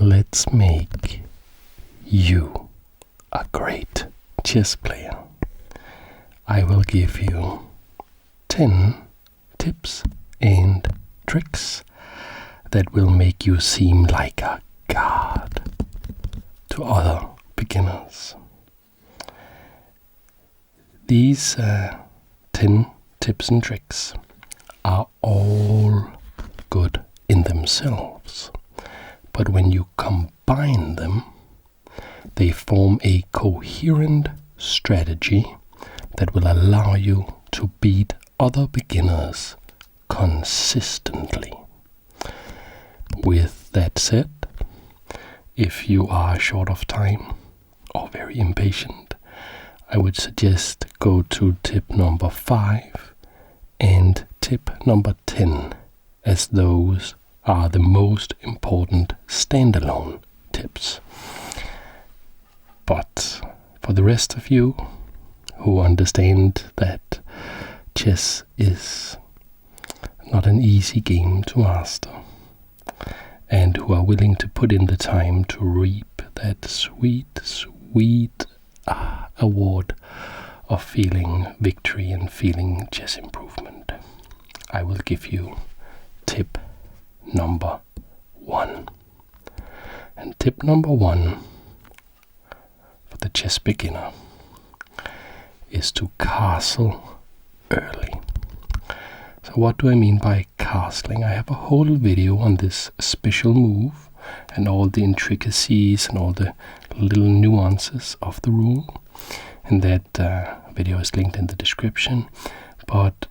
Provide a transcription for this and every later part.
let's make you a great chess player. I will give you 10 tips and tricks that will make you seem like a god to other beginners. These 10 tips and tricks are all good in themselves, but when you combine them, they form a coherent strategy that will allow you to beat other beginners consistently. With that said, if you are short of time or very impatient, I would suggest go to tip number 5 and tip number 10, as those are the most important standalone tips. But for the rest of you who understand that chess is not an easy game to master, and who are willing to put in the time to reap that sweet award of feeling victory and feeling chess improvement, I will give you tip number 1. And tip number 1 for the chess beginner is to castle early. So what do I mean by castling? I have a whole video on this special move and all the intricacies and all the little nuances of the rule, and that video is linked in the description. But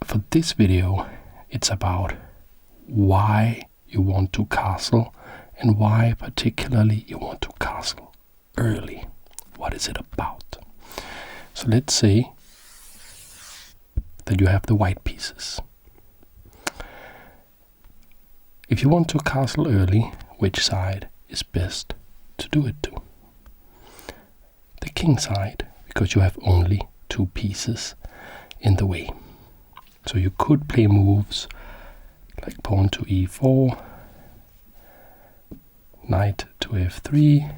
for this video, it's about why you want to castle and why particularly you want to castle early. What is it about? So let's say that you have the white pieces. If you want to castle early, which side is best to do it to? The king side, because you have only 2 pieces in the way. So you could play moves like pawn to e4, knight to f3,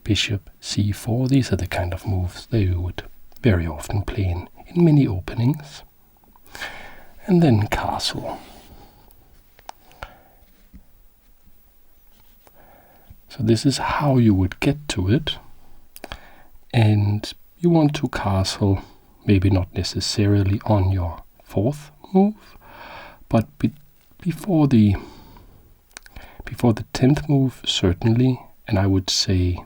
bishop c4. These are the kind of moves that you would very often play in many openings. And then castle. So this is how you would get to it. And you want to castle, maybe not necessarily on your 4th move, but before the 10th move, certainly, and I would say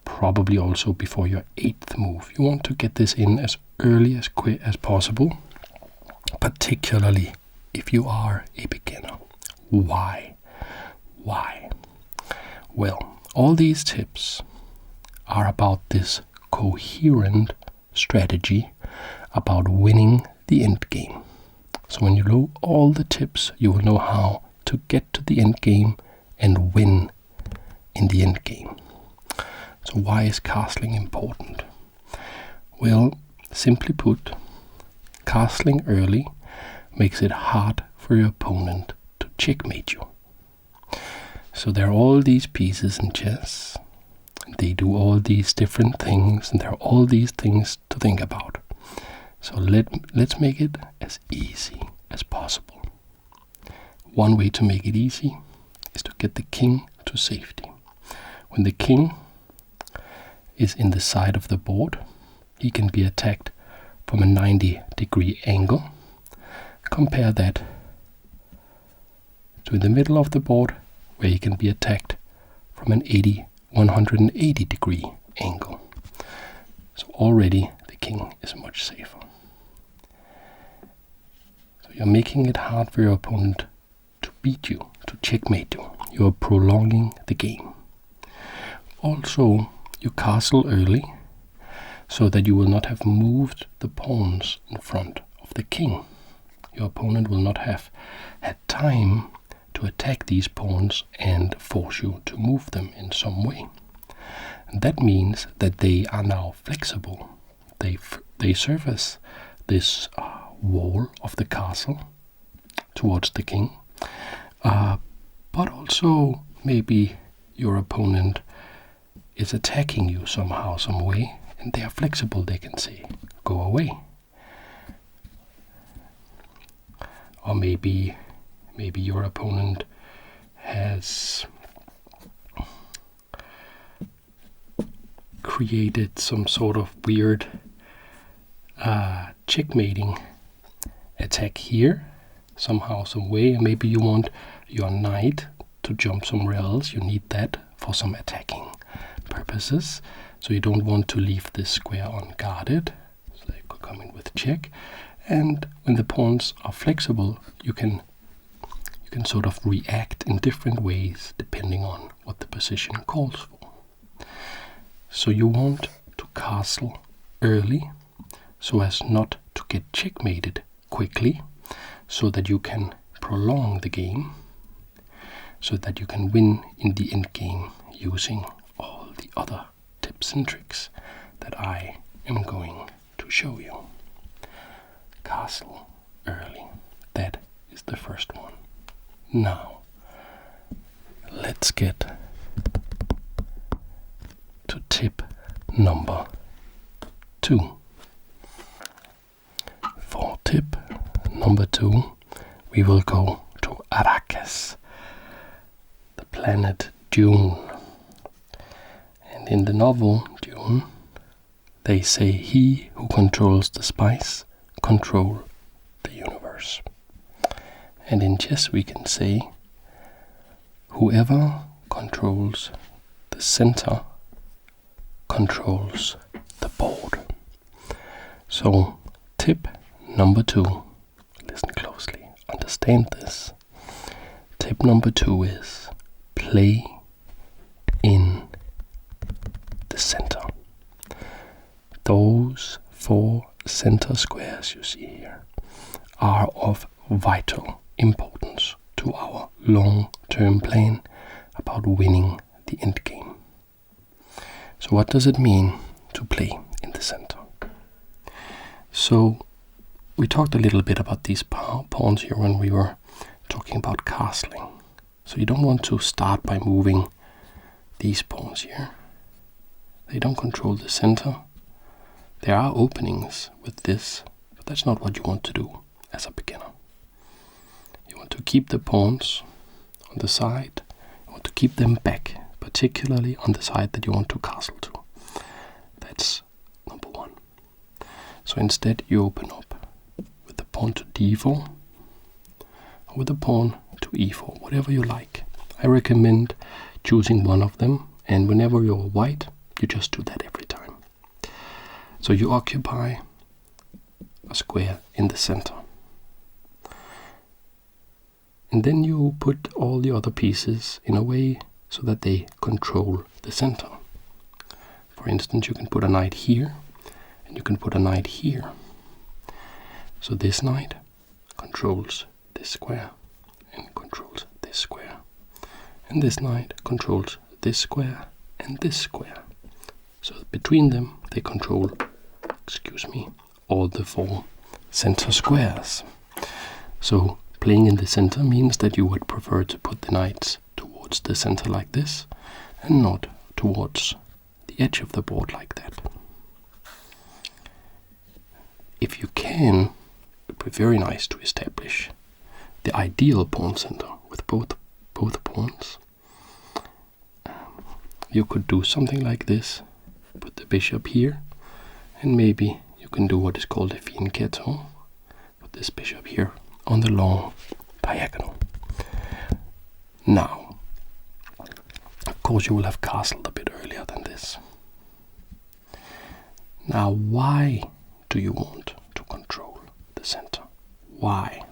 probably also before your 8th move. You want to get this in as early as quick as possible, particularly if you are a beginner. Why? Well, all these tips are about this coherent strategy about winning the endgame. So when you know all the tips, you will know how to get to the endgame and win in the endgame. So why is castling important? Well, simply put, castling early makes it hard for your opponent to checkmate you. So there are all these pieces in chess. They do all these different things, and there are all these things to think about. So let's make it as easy as possible. One way to make it easy is to get the king to safety. When the king is in the side of the board, he can be attacked from a 90-degree angle. Compare that to in the middle of the board, where he can be attacked from an 180-degree angle. So already the king is much safer. So you're making it hard for your opponent to beat you, to checkmate you. You're prolonging the game. Also, you castle early so that you will not have moved the pawns in front of the king. Your opponent will not have had time to attack these pawns and force you to move them in some way. And that means that they are now flexible. They serve as this wall of the castle towards the king, but also maybe your opponent is attacking you somehow, some way, and they are flexible. They can say, go away. Or maybe your opponent has created some sort of weird checkmating attack here, somehow, some way, and maybe you want your knight to jump somewhere else. You need that for some attacking purposes, so you don't want to leave this square unguarded, so they could come in with check. And when the pawns are flexible, you can sort of react in different ways depending on what the position calls for. So you want to castle early so as not to get checkmated quickly, so that you can prolong the game, so that you can win in the end game using all the other tips and tricks that I am going to show you. Castle early. That is the first one. Now, let's get to tip number 2. For tip number 2, we will go to Arrakis, the planet Dune. And in the novel Dune, they say he who controls the spice control the universe. And in chess we can say whoever controls the center controls the board. So tip number 2, listen closely, understand this. Tip number 2 is play in the center. Those 4 center squares you see here are of vital importance to our long-term plan about winning the end game. So what does it mean to play in the center? So we talked a little bit about these pawns here when we were talking about castling. So you don't want to start by moving these pawns here. They don't control the center. There are openings with this, but that's not what you want to do as a beginner. You want to keep the pawns on the side. You want to keep them back, particularly on the side that you want to castle to. That's number 1. So instead you open up with the pawn to d4, or with the pawn to e4, whatever you like. I recommend choosing one of them, and whenever you're white, you just do that every time. So you occupy a square in the center. And then you put all the other pieces in a way so that they control the center. For instance, you can put a knight here, and you can put a knight here. So this knight controls this square, and controls this square. And this knight controls this square, and this square. So between them, they control, all the 4 center squares. So playing in the center means that you would prefer to put the knights towards the center like this, and not towards the edge of the board like that. If you can, it would be very nice to establish the ideal pawn center with both pawns. You could do something like this, put the bishop here, and maybe you can do what is called a fianchetto, put this bishop here on the long diagonal. Now, of course you will have castled a bit earlier than this. Now, why do you want to control the center? Why?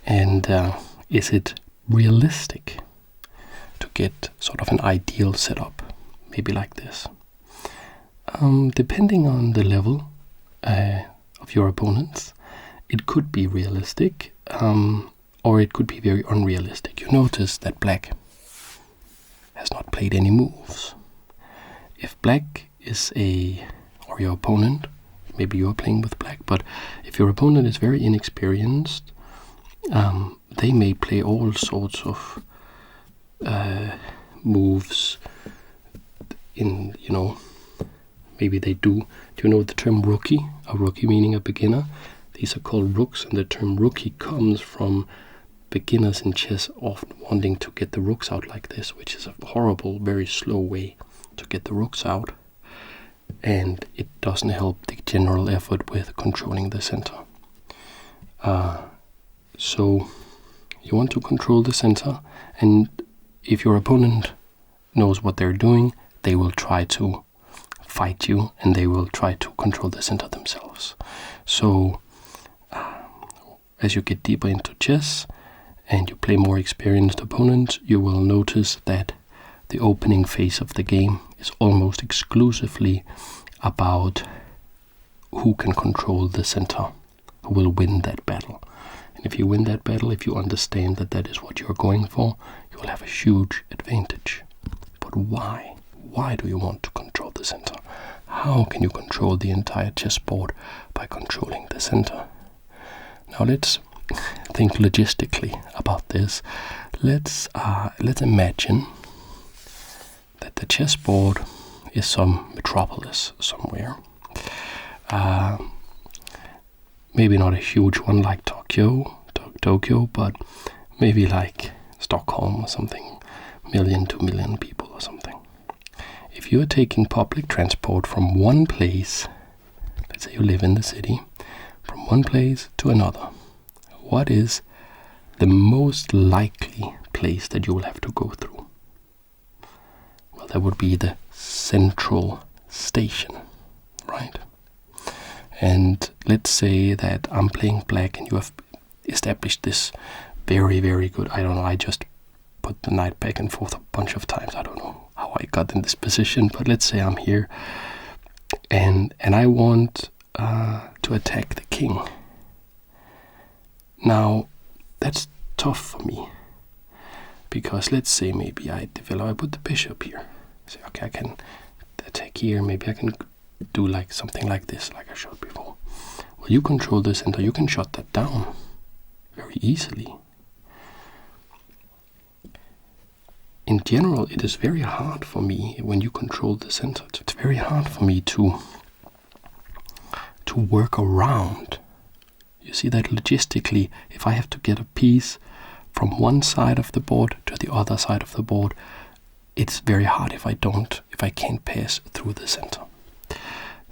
And is it realistic to get sort of an ideal setup, maybe like this? Depending on the level of your opponents, it could be realistic, or it could be very unrealistic. You notice that black has not played any moves. If black is or your opponent, maybe you're playing with black, but if your opponent is very inexperienced, they may play all sorts of moves in, maybe they do. Do you know the term rookie? A rookie meaning a beginner. These are called rooks, and the term rookie comes from beginners in chess often wanting to get the rooks out like this, which is a horrible, very slow way to get the rooks out, and it doesn't help the general effort with controlling the center. So you want to control the center, and if your opponent knows what they're doing, they will try to fight you, and they will try to control the center themselves. So as you get deeper into chess and you play more experienced opponents, you will notice that the opening phase of the game is almost exclusively about who can control the center, who will win that battle. And if you win that battle, if you understand that that is what you're going for, you will have a huge advantage. But why? Why do you want to control the center? How can you control the entire chessboard by controlling the center? Now let's think logistically about this. Let's imagine that the chessboard is some metropolis somewhere. Maybe not a huge one like Tokyo, but maybe like Stockholm or something, 2 million people or something. If you are taking public transport from one place, let's say you live in the city, from one place to another, what is the most likely place that you will have to go through? Well, that would be the central station, right? And let's say that I'm playing black and you have established this very, very good, I just put the knight back and forth a bunch of times. I don't know how I got in this position, but let's say I'm here and I want to attack the king. Now, that's tough for me, because let's say maybe I put the bishop here. Say, okay, I can attack here, maybe I can do like something like this, like I showed before. Well, you control the center, you can shut that down very easily. In general, it is very hard for me when you control the center. It's very hard for me to work around. You see that logistically, if I have to get a piece from one side of the board to the other side of the board, it's very hard if I can't pass through the center.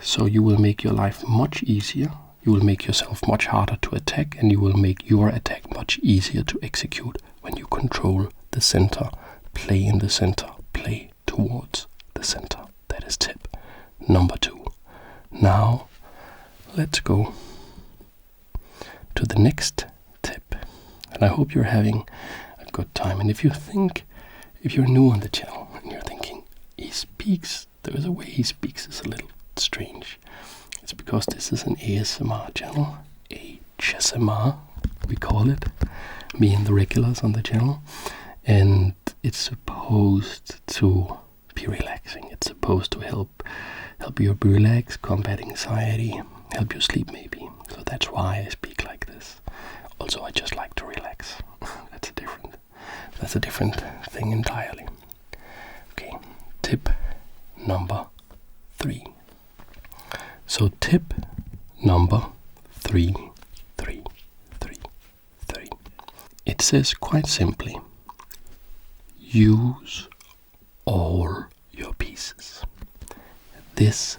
So you will make your life much easier, you will make yourself much harder to attack, and you will make your attack much easier to execute when you control the center, play in the center, play towards the center. That is tip number 2. Now, let's go to the next tip. And I hope you're having a good time. And if you're new on the channel and you're thinking, there is a way he speaks is a little strange. It's because this is an ASMR channel, HSMR, we call it, me and the regulars on the channel. And it's supposed to be relaxing. It's supposed to help you be relaxed, combat anxiety, help you sleep maybe. So that's why I speak like this. Also, I just like to relax. That's a different thing entirely. Okay, tip number 3. So tip number 3. It says quite simply, use all your pieces. This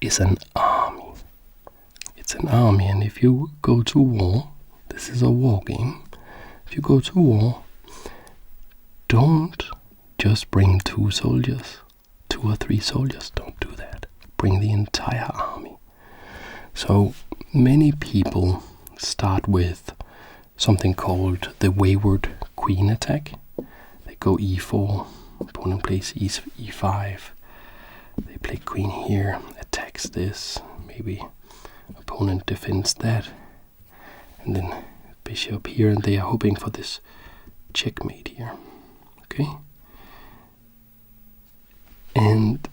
is an army. It's an army, and if you go to war, this is a war game. If you go to war, don't just bring 2 or 3 soldiers. Don't do that. Bring the entire army. So many people start with something called the wayward queen attack. They go e4, opponent plays e5. They play queen here, attacks this, maybe opponent defends that, and then bishop here, and they are hoping for this checkmate here. Okay? And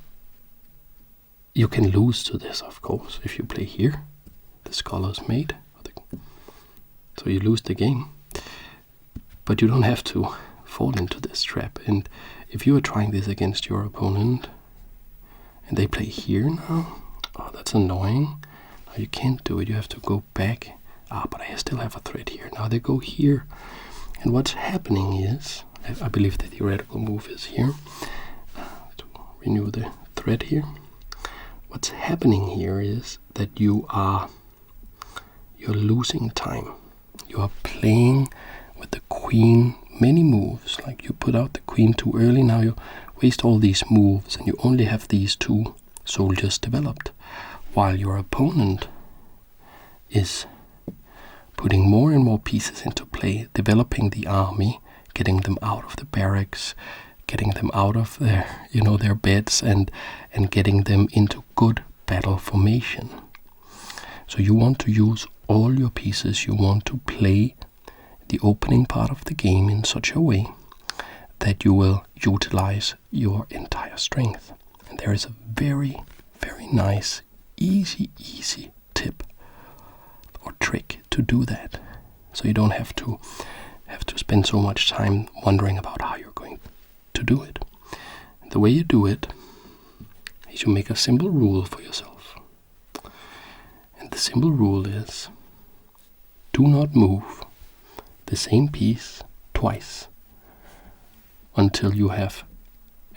you can lose to this, of course, if you play here. The scholar's mate. So you lose the game. But you don't have to fall into this trap. And if you are trying this against your opponent and they play here now, oh, that's annoying. Now you can't do it. You have to go back. But I still have a threat here. Now they go here. And what's happening is, I believe the theoretical move is here. To renew the thread here. What's happening here is that you're losing time. You are playing with the queen many moves. Like you put out the queen too early, now you waste all these moves and you only have these two soldiers developed. While your opponent is putting more and more pieces into play, developing the army, getting them out of the barracks, getting them out of their beds and getting them into good battle formation. So you want to use all your pieces. You want to play the opening part of the game in such a way that you will utilize your entire strength. And there is a very, very nice, easy tip or trick to do that. So you don't have to spend so much time wondering about how you're going to do it. The way you do it is you make a simple rule for yourself. And the simple rule is, do not move the same piece twice until you have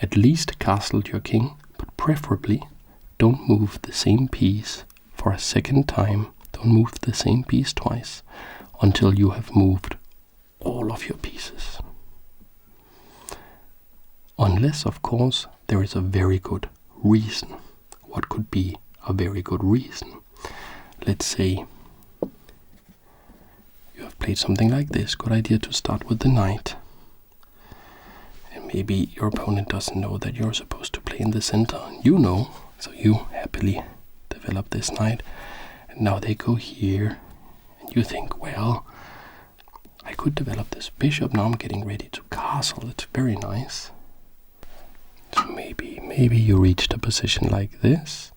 at least castled your king, but preferably don't move the same piece for a second time. Don't move the same piece twice until you have moved all of your pieces. Unless, of course, there is a very good reason. What could be a very good reason? Let's say you have played something like this. Good idea to start with the knight. And maybe your opponent doesn't know that you're supposed to play in the center. You know, so you happily develop this knight. And now they go here. And you think, well, I could develop this bishop. Now I'm getting ready to castle. It's very nice. So maybe you reached a position like this.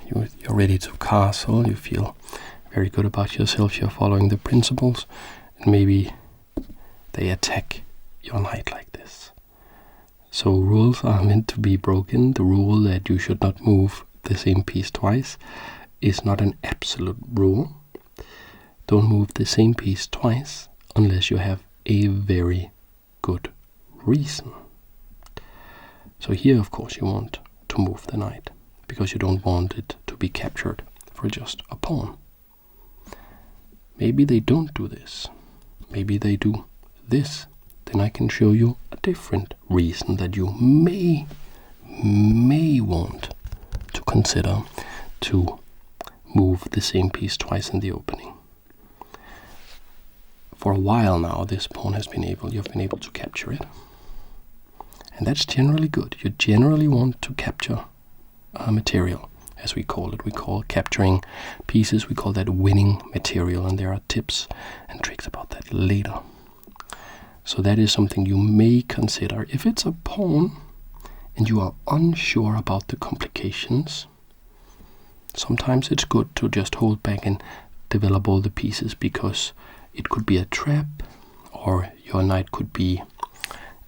You're ready to castle. You feel very good about yourself. You're following the principles. And maybe they attack your knight like this. So rules are meant to be broken. The rule that you should not move the same piece twice is not an absolute rule. Don't move the same piece twice unless you have a very good reason. So here, of course, you want to move the knight because you don't want it to be captured for just a pawn. Maybe they don't do this. Maybe they do this. Then I can show you a different reason that you may want to consider to move the same piece twice in the opening. For a while now, this pawn you've been able to capture it. And that's generally good. You generally want to capture material, as we call it. We call capturing pieces, we call that winning material, and there are tips and tricks about that later. So that is something you may consider. If it's a pawn and you are unsure about the complications, sometimes it's good to just hold back and develop all the pieces, because it could be a trap, or your knight could be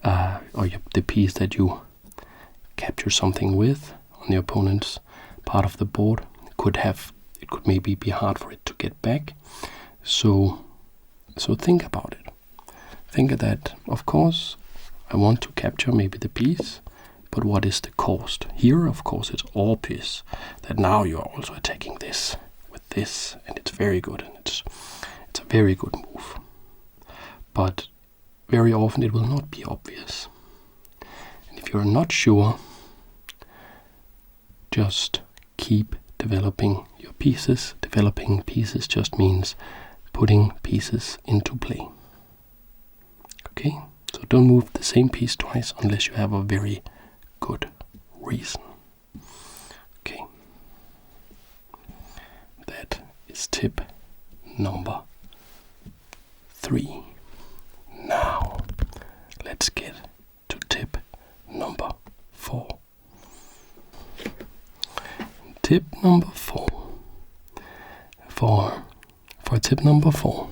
the piece that you capture something with on the opponent's part of the board. It could maybe be hard for it to get back. So think about it. Think that, of course, I want to capture maybe the piece, but what is the cost? Here, of course, it's obvious that now you are also attacking this with this, and it's very good, and it's a very good move. But very often it will not be obvious. And if you're not sure, just keep developing your pieces. Developing pieces just means putting pieces into play. Okay? So don't move the same piece twice unless you have a very good reason. Okay. That is tip number 3. Now, let's get to tip number 4. Tip number 4. For tip number 4,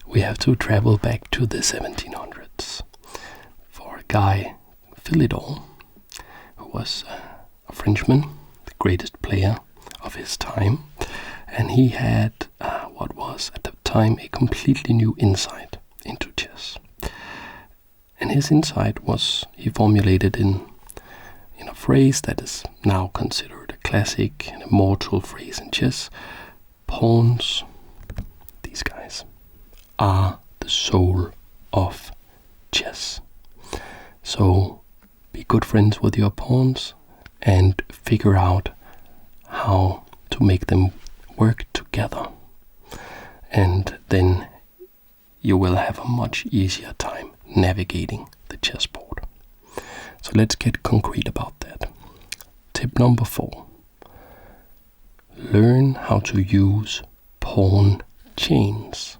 we have to travel back to the 1700s. guy Philidor, who was a Frenchman, the greatest player of his time, and he had what was at the time a completely new insight into chess. And his insight was he formulated in a phrase that is now considered a classic and immortal phrase in chess: pawns, these guys, are the soul of chess. So be good friends with your pawns and figure out how to make them work together. And then you will have a much easier time navigating the chessboard. So let's get concrete about that. Tip number 4. Learn how to use pawn chains.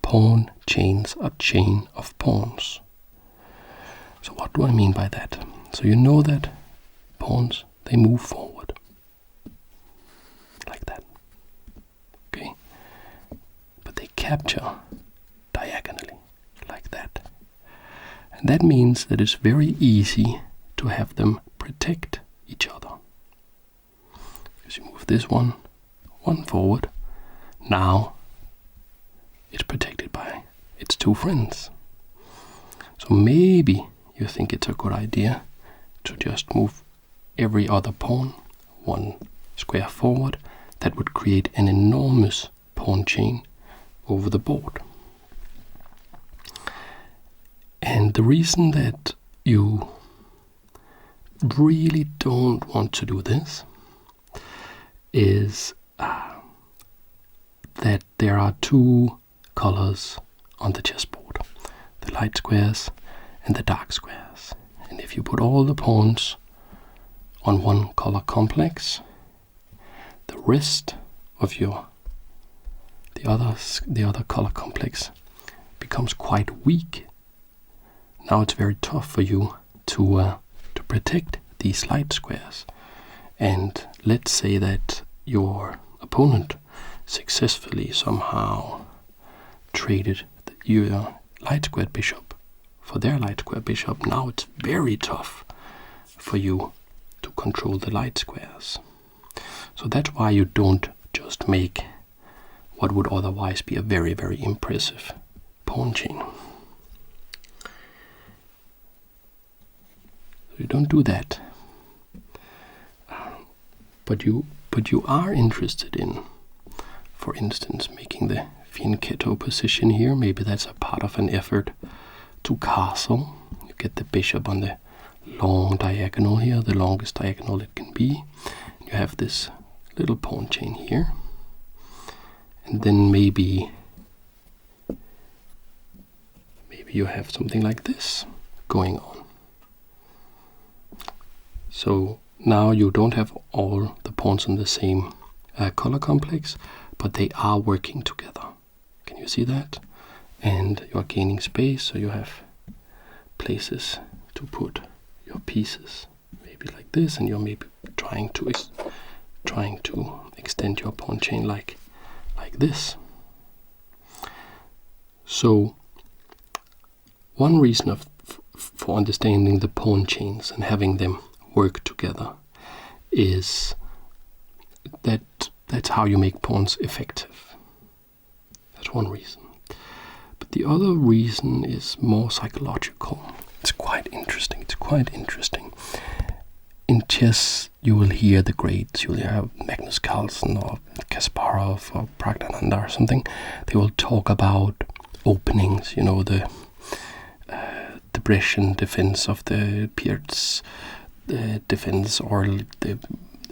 Pawn chains are chain of pawns. So what do I mean by that? So you know that pawns, they move forward. Like that. Okay? But they capture diagonally. Like that. And that means that it's very easy to have them protect each other. Because you move this one forward. Now it's protected by its two friends. So maybe you think it's a good idea to just move every other pawn one square forward. That would create an enormous pawn chain over the board. And the reason that you really don't want to do this is that there are two colors on the chessboard: the light squares and the dark squares. And if you put all the pawns on one color complex, the rest of the other color complex becomes quite weak. Now it's very tough for you to protect these light squares. And let's say that your opponent successfully somehow traded your light squared bishop for their light square bishop. Now it's very tough for you to control the light squares. So that's why you don't just make what would otherwise be a very, very impressive pawn chain. You don't do that. But you are interested in, for instance, making the fianchetto position here. Maybe that's a part of an effort to castle. You get the bishop on the long diagonal here, the longest diagonal it can be. You have this little pawn chain here. And then maybe you have something like this going on. So now you don't have all the pawns in the same color complex, but they are working together. Can you see that? And you are gaining space, so you have places to put your pieces, maybe like this, and you're maybe trying to extend your pawn chain like this. So one reason for understanding the pawn chains and having them work together is that's how you make pawns effective. That's one reason. But the other reason is more psychological. It's quite interesting. In chess, you will hear the greats. You will hear Magnus Carlsen or Kasparov or Praggnanandhaa or something. They will talk about openings. You know, the Brescian defense of the Pirc defense, or the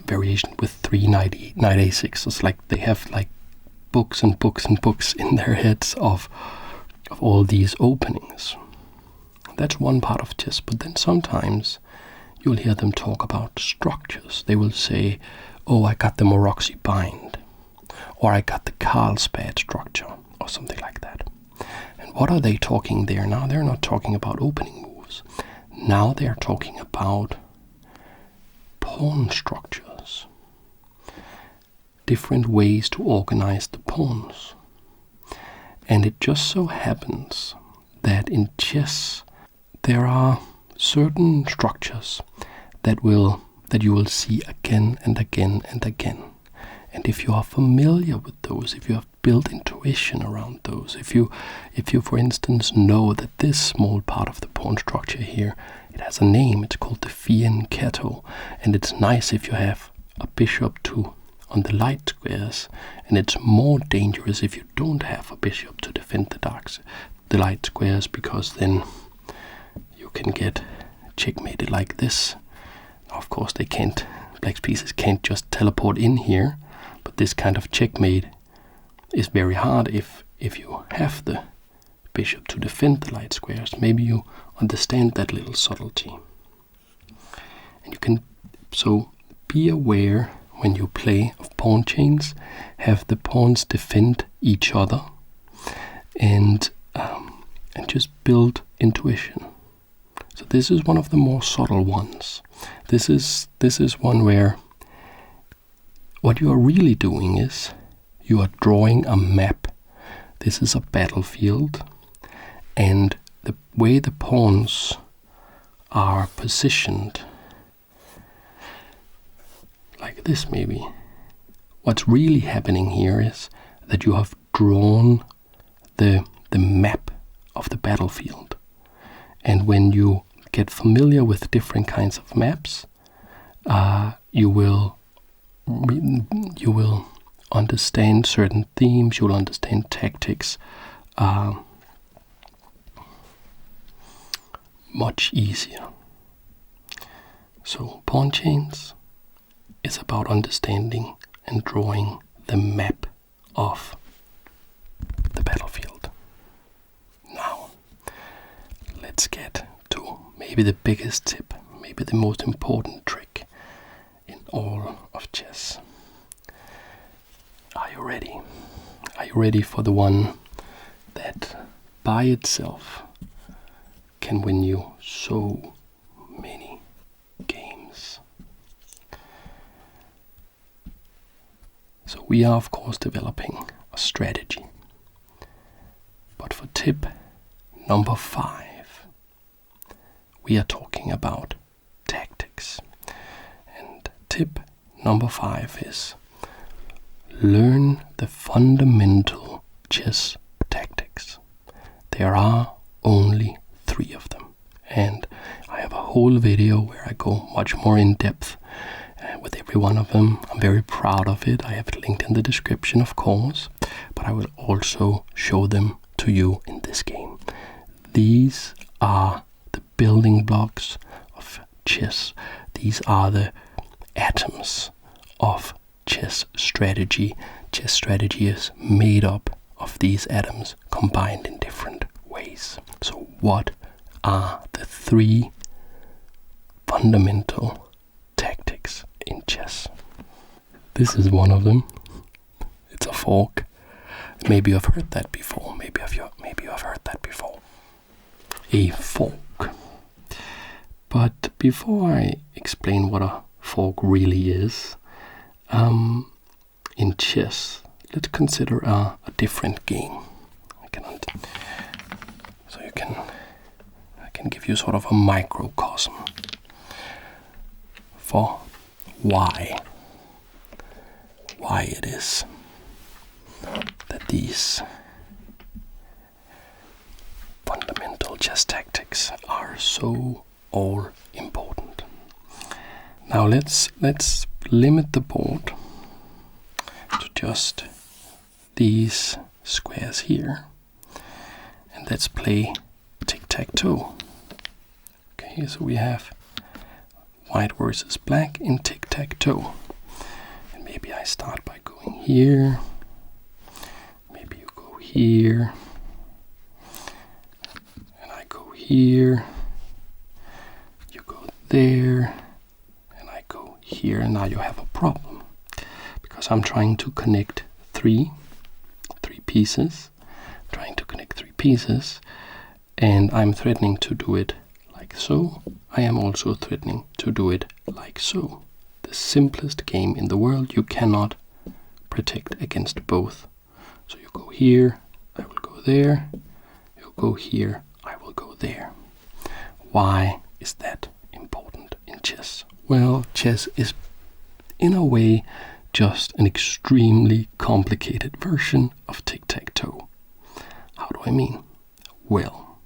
variation with 3 knight a6. It's like they have like books and books and books in their heads of all these openings. That's one part of chess. But then sometimes you'll hear them talk about structures. They will say, oh, I got the Maroczy bind, or I got the Carlsbad structure, or something like that. And what are they talking there now? They're not talking about opening moves. Now they're talking about pawn structures, different ways to organize the pawns. And it just so happens that in chess there are certain structures that you will see again and again and again. And if you are familiar with those, if you have built intuition around those, if you for instance know that this small part of the pawn structure here, it has a name, it's called the fianchetto, and it's nice if you have a bishop on the light squares, and it's more dangerous if you don't have a bishop to defend the light squares, because then you can get checkmated like this. Now, of course, black pieces can't just teleport in here, but this kind of checkmate is very hard if you have the bishop to defend the light squares. Maybe you understand that little subtlety. And you can so be aware when you play of pawn chains, have the pawns defend each other, and just build intuition. So this is one of the more subtle ones. This is one where what you are really doing is you are drawing a map. This is a battlefield, and the way the pawns are positioned, like this maybe, what's really happening here is that you have drawn the map of the battlefield. And when you get familiar with different kinds of maps, you will understand certain themes, you will understand tactics much easier. So pawn chains is about understanding and drawing the map of the battlefield. Now, let's get to maybe the biggest tip, maybe the most important trick in all of chess. Are you ready? Are you ready for the one that by itself can win you so many games? So we are of course developing a strategy. But for tip number 5, we are talking about tactics. And tip number 5 is learn the fundamental chess tactics. There are only 3 of them. And I have a whole video where I go much more in depth with every one of them. I'm very proud of it. I have it linked in the description, of course, but I will also show them to you in this game. These are the building blocks of chess. These are the atoms of chess strategy. Chess strategy is made up of these atoms combined in different ways. So what are the 3 fundamental tactics in chess? This is one of them. It's a fork. Maybe you've heard that before. Maybe you have heard that before. A fork. But before I explain what a fork really is, in chess, let's consider a different game. I can give you sort of a microcosm for why it is that these fundamental chess tactics are so all important. Now let's limit the board to just these squares here, and let's play tic-tac-toe. Okay, so we have white versus black in tic-tac-toe. And maybe I start by going here. Maybe you go here. And I go here. You go there. And I go here. And now you have a problem, because I'm trying to connect three pieces. And I'm threatening to do it like so. I am also threatening to do it like so. The simplest game in the world. You cannot protect against both. So you go here, I will go there. You go here, I will go there. Why is Well, chess is in a way just an extremely complicated version of tic-tac-toe. How do I mean? Well,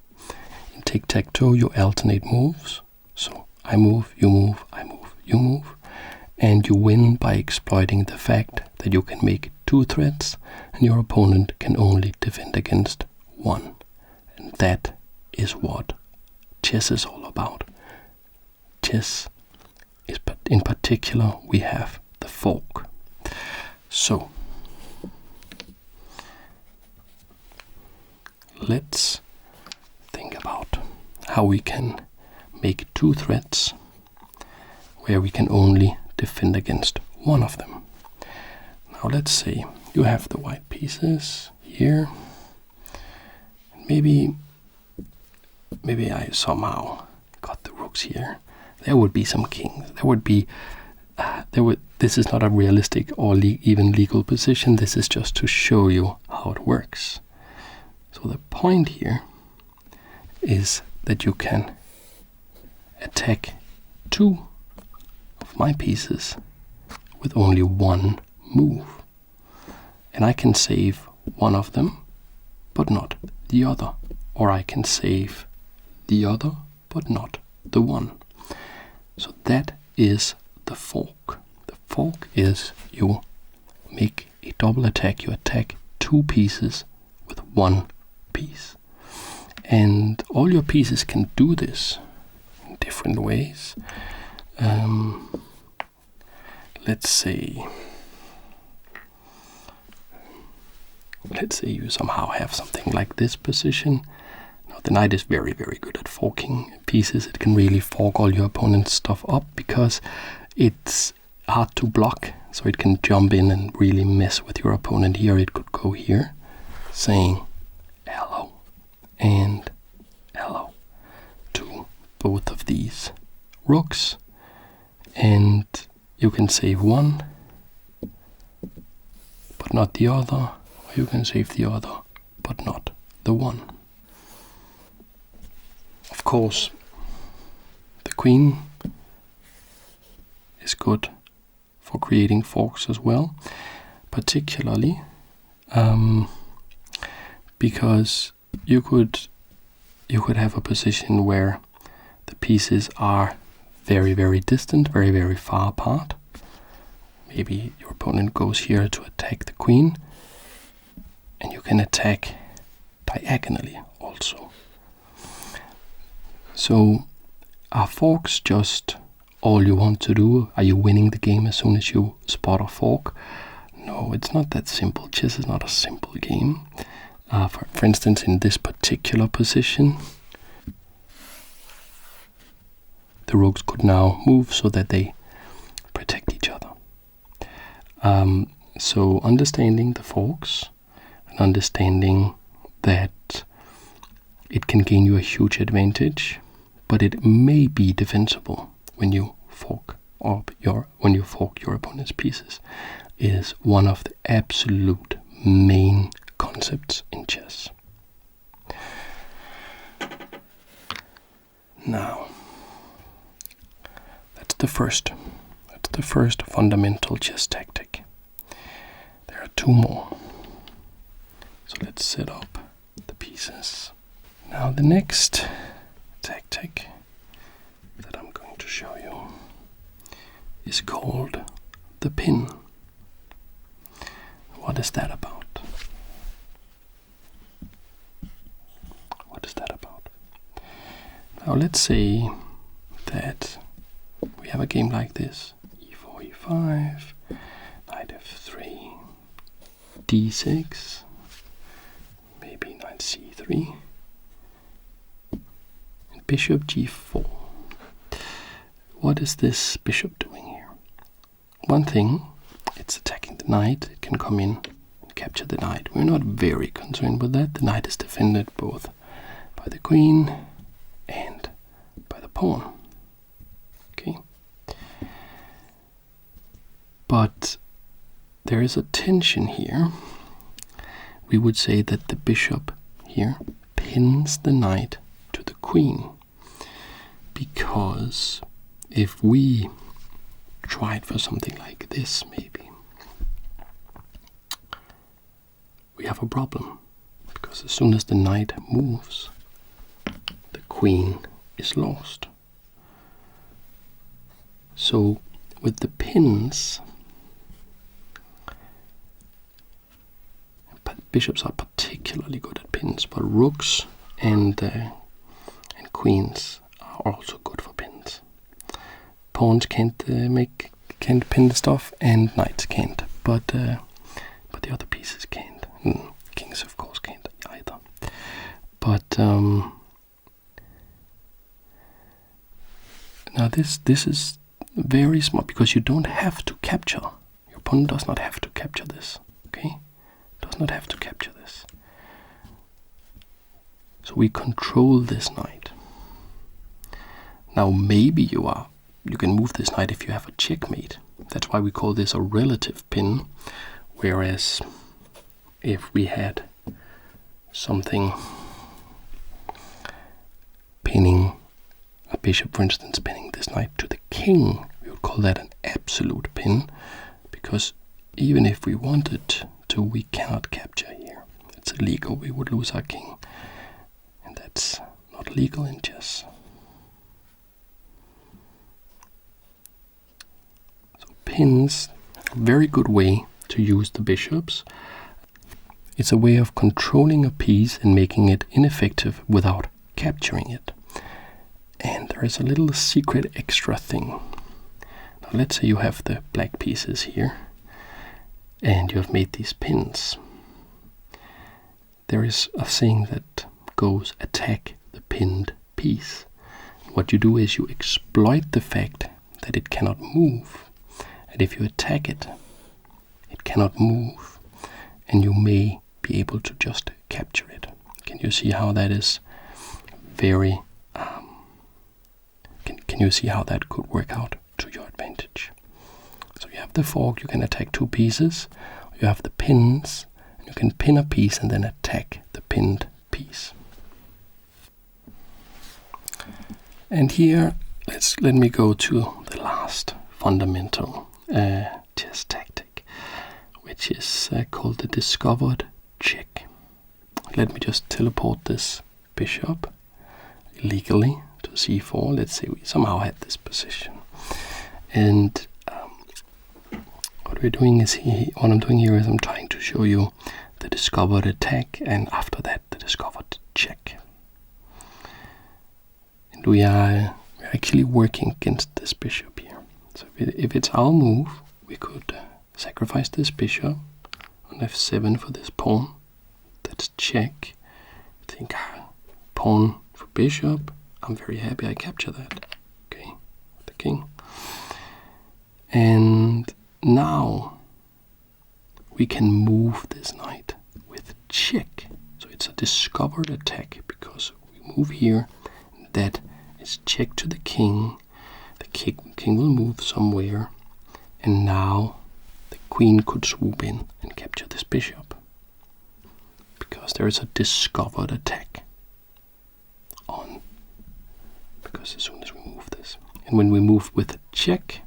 in tic-tac-toe you alternate moves. So I move, you move, I move, you move. And you win by exploiting the fact that you can make 2 threats and your opponent can only defend against 1. And that is what chess is all about. Chess is, but in particular, we have the fork. So let's think about how we can make 2 threats where we can only defend against 1 of them. Now let's say you have the white pieces here. Maybe I somehow got the rooks here. There would be some kings. This is not a realistic or even legal position. This is just to show you how it works. So the point here is that you can attack 2 of my pieces with only 1 move. And I can save 1 of them, but not the other. Or I can save the other, but not the one. So that is the fork. The fork is you make a double attack. You attack 2 pieces with 1 piece. And all your pieces can do this in different ways. Let's say you somehow have something like this position. Now the knight is very, very good at forking pieces. It can really fork all your opponent's stuff up because it's hard to block. So it can jump in and really mess with your opponent. Here it could go here, saying hello and hello to both of these rooks. And you can save 1, but not the other. Or you can save the other, but not the 1. Of course, the queen is good for creating forks as well, particularly because you could have a position where the pieces are very, very distant, very, very far apart. Maybe your opponent goes here to attack the queen, and you can attack diagonally also. So are forks just all you want to do? Are you winning the game as soon as you spot a fork? No, it's not that simple. Chess is not a simple game. For instance, in this particular position, the rooks could now move so that they protect each other. So understanding the forks and understanding that it can gain you a huge advantage, but it may be defensible when you fork your opponent's pieces, is one of the absolute main concepts in chess. Now, that's the first fundamental chess tactic. There are 2 more. So let's set up the pieces. Now the next tactic that I'm going to show you is called the pin. What is that about? What is that about? Now let's say that we have a game like this. e4, e5, knight f3, d6, maybe knight c3, and bishop g4. What is this bishop doing here? One thing, it's attacking the knight. It can come in and capture the knight. We're not very concerned with that. The knight is defended both by the queen and by the pawn. Okay. But there is a tension here. We would say that the bishop here pins the knight to the queen, because if we tried for something like this, maybe, we have a problem. Because as soon as the knight moves, the queen is lost. So with the pins, bishops are particularly good at pins, but rooks and queens are also good for pins. Pawns can't pin the stuff, and knights can't, but the other pieces can't. Kings, of course, can't either. But now this is very smart, because you don't have to capture. Your opponent does not have to capture this. Okay, does not have to capture this. So we control this knight. Now maybe you can move this knight if you have a checkmate. That's why we call this a relative pin. Whereas if we had something pinning a bishop, for instance, pinning this knight to the king, we would call that an absolute pin, because even if we wanted to, we cannot capture here. It's illegal. We would lose our king, and that's not legal in chess. So pins, a very good way to use the bishops. It's a way of controlling a piece and making it ineffective without capturing it. And there is a little secret extra thing. Now let's say you have the black pieces here, and you have made these pins. There is a saying that goes, attack the pinned piece. What you do is you exploit the fact that it cannot move. And if you attack it, it cannot move, and you may be able to just capture it. Can you see how that is very... Can you see how that could work out to your advantage? So you have the fork, you can attack two pieces. You have the pins, and you can pin a piece and then attack the pinned piece. And here, let me go to the last fundamental chess tactic, which is called the discovered check. Let me just teleport this bishop illegally to c4. Let's say we somehow had this position, and what we're doing is what I'm doing here is I'm trying to show you the discovered attack, and after that the discovered check. And we are actually working against this bishop here. So if it's our move, we could sacrifice this bishop on f7 for this pawn. That's check. Think pawn for bishop. I'm very happy I capture that. Okay, the king. And now we can move this knight with check. So it's a discovered attack, because we move here. That is check to the king. The king will move somewhere, and now the queen could swoop in and capture this bishop, because there is a discovered attack on. Because as soon as we move this, and when we move with a check,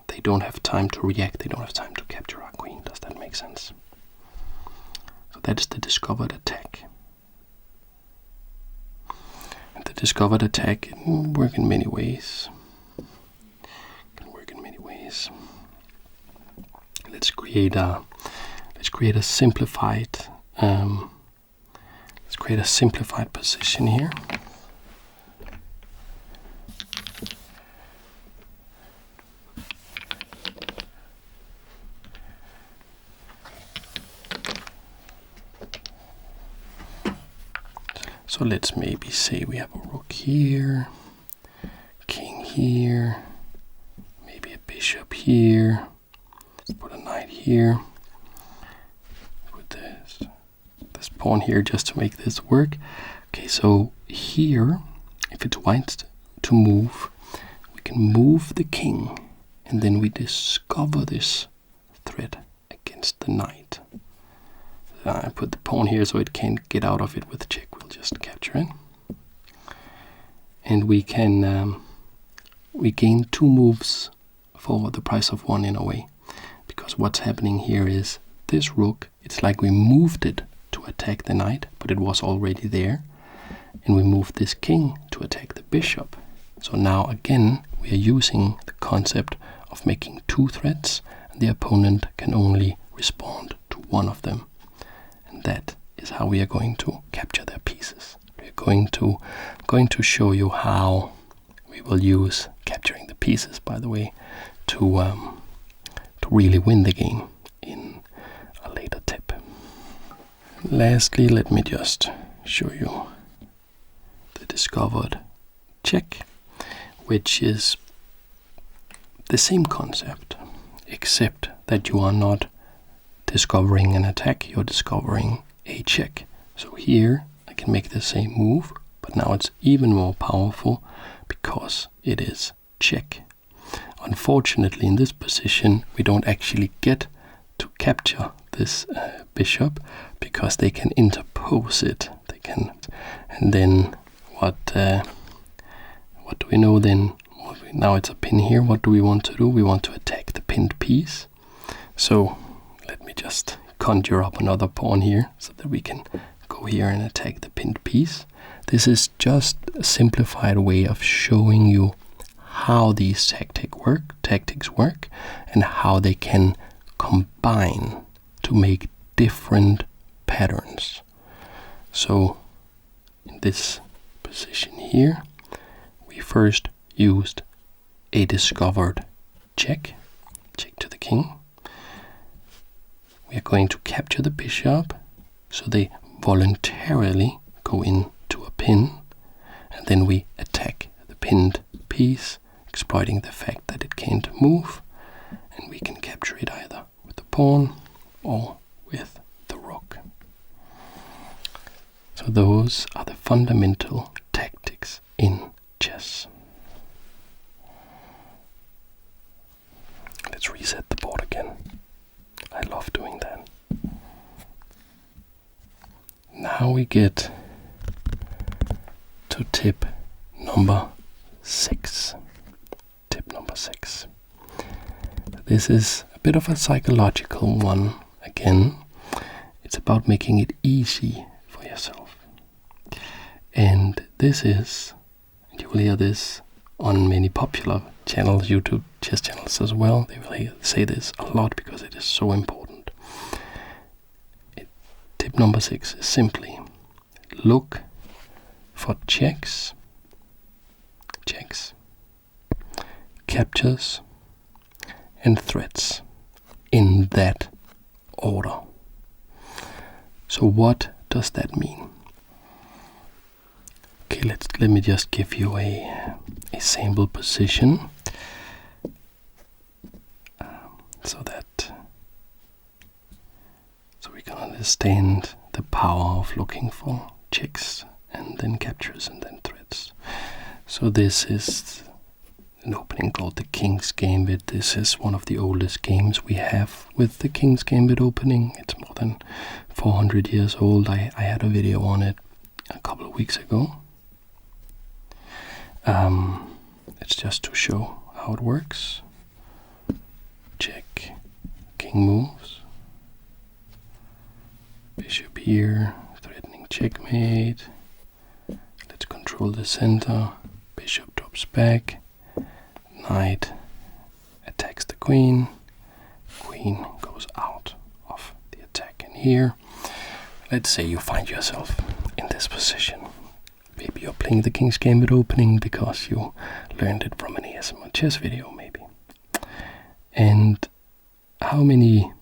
they don't have time to react. They don't have time to capture our queen. Does that make sense? So that is the discovered attack. And the discovered attack can work in many ways. Let's create a simplified position here. So let's maybe say we have a rook here, king here, maybe a bishop here, put a knight here, put this pawn here just to make this work. Okay, so here, if it's white to move, we can move the king, and then we discover this threat against the knight. I put the pawn here so it can't get out of it with check. We'll just capture it, and we can we gain two moves for the price of one in a way. Because what's happening here is this rook, it's like we moved it to attack the knight, but it was already there. And we moved this king to attack the bishop. So now again, we are using the concept of making two threats, and the opponent can only respond to one of them. And that is how we are going to capture their pieces. We're going to show you how we will use capturing the pieces, by the way, to really win the game in a later tip. Lastly, let me just show you the discovered check, which is the same concept, except that you are not discovering an attack, you're discovering a check. So here I can make the same move, but now it's even more powerful because it is check. Unfortunately, in this position, we don't actually get to capture this bishop because they can interpose it. They can, and then what do we know then? Now it's a pin here. What do we want to do? We want to attack the pinned piece. So let me just conjure up another pawn here so that we can go here and attack the pinned piece. This is just a simplified way of showing you how these tactics work and how they can combine to make different patterns. So in this position here, we first used a discovered check to the king. We are going to capture the bishop, so they voluntarily go into a pin, and then we attack the pinned piece, exploiting the fact that it can't move, and we can capture it either with the pawn or with the rook. So those are the fundamental tactics in chess. Let's reset the board again. I love doing that. Now we get to tip number 6. Tip number 6. This is a bit of a psychological one again. It's about making it easy for yourself. And this is, you will hear this on many popular channels, YouTube chess channels as well. They will say this a lot because it is so important. Tip number 6 is simply look for checks, captures, and threats in that order. So what does that mean? Okay, let me just give you a sample position so we can understand the power of looking for checks and then captures and then threats. So this is an opening called the King's Gambit. This is one of the oldest games we have with the King's Gambit opening. It's more than 400 years old. I had a video on it a couple of weeks ago. It's just to show how it works. Check, king moves, bishop here, threatening checkmate. Let's control the center. Bishop drops back, knight attacks the queen, queen goes out of the attack. And here, let's say you find yourself in this position. Maybe you're playing the King's Gambit opening because you learned it from an ASMR chess video, maybe. And how many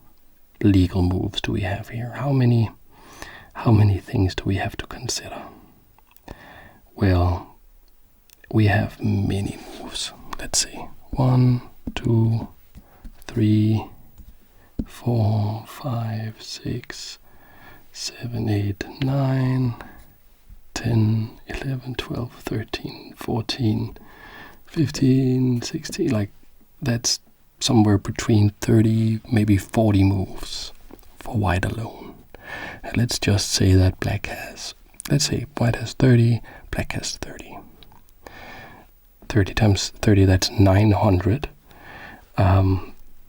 legal moves do we have here? How many things do we have to consider? Well, we have many moves. Let's see. 1, 2, 3, 4, 5, 6, 7, 8, 9, 10, 11, 12, 13, 14, 15, 16, like that's somewhere between 30, maybe 40 moves for white alone. And let's just say that let's say white has 30, black has 30. 30 times 30, that's 900.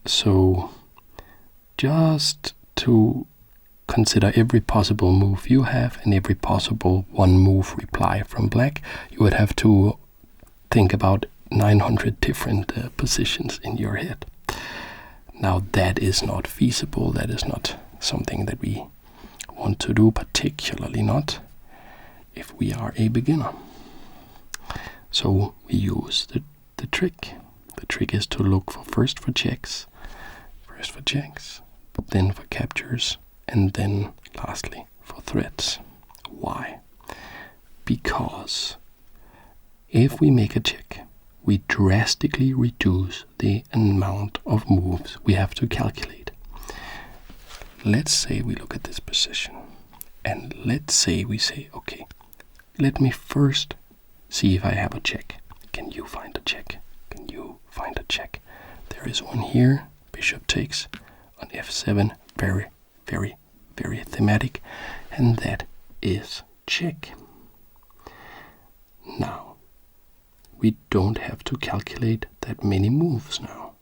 So just to consider every possible move you have and every possible one move reply from black, you would have to think about 900 different positions in your head. Now that is not feasible, that is not something that we want to do, particularly not if we are a beginner. So we use the trick. The trick is to look first for checks, then for captures, and then lastly for threats. Why? Because if we make a check, we drastically reduce the amount of moves we have to calculate. Let's say we look at this position, and let's say we say, okay, let me first see if I have a check. Can you find a check? Can you find a check? There is one here. Bishop takes on f7. Very, very, very thematic. And that is check. Now, we don't have to calculate that many moves now,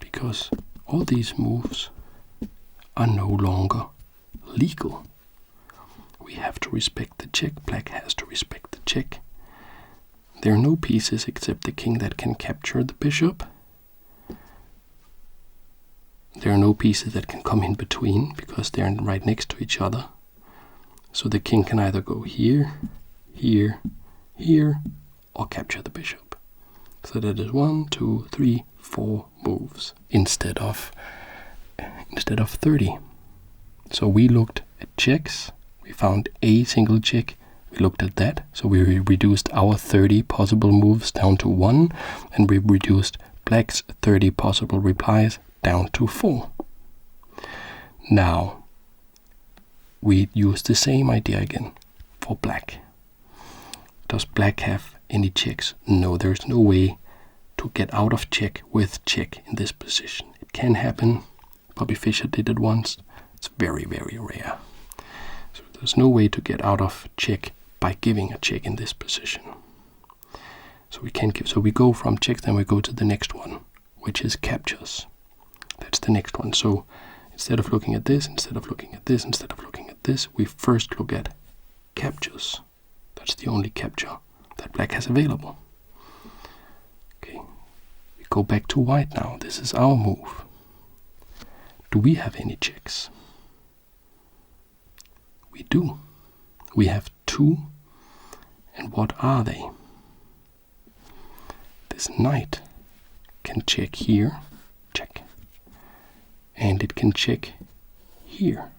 because all these moves are no longer legal. We have to respect the check. Black has to respect the check. There are no pieces except the king that can capture the bishop. There are no pieces that can come in between because they're right next to each other. So the king can either go here, here, here, or capture the bishop. So that is 1, 2, 3, 4 moves instead of 30. So we looked at checks. We found a single check. We looked at that. So we reduced our 30 possible moves down to 1, and we reduced black's 30 possible replies down to 4. Now, we use the same idea again for black. Does black have any checks? No, there's no way to get out of check with check in this position. It can happen. Bobby Fischer did it once. It's very, very rare. So there's no way to get out of check by giving a check in this position. So we can't give. So we go from checks, then we go to the next one, which is captures. That's the next one. So instead of looking at this, instead of looking at this, we first look at captures. That's the only capture that black has available. Okay, we go back to white now. This is our move. Do we have any checks? We do. We have 2. And what are they? This knight can check here, check. And it can check here.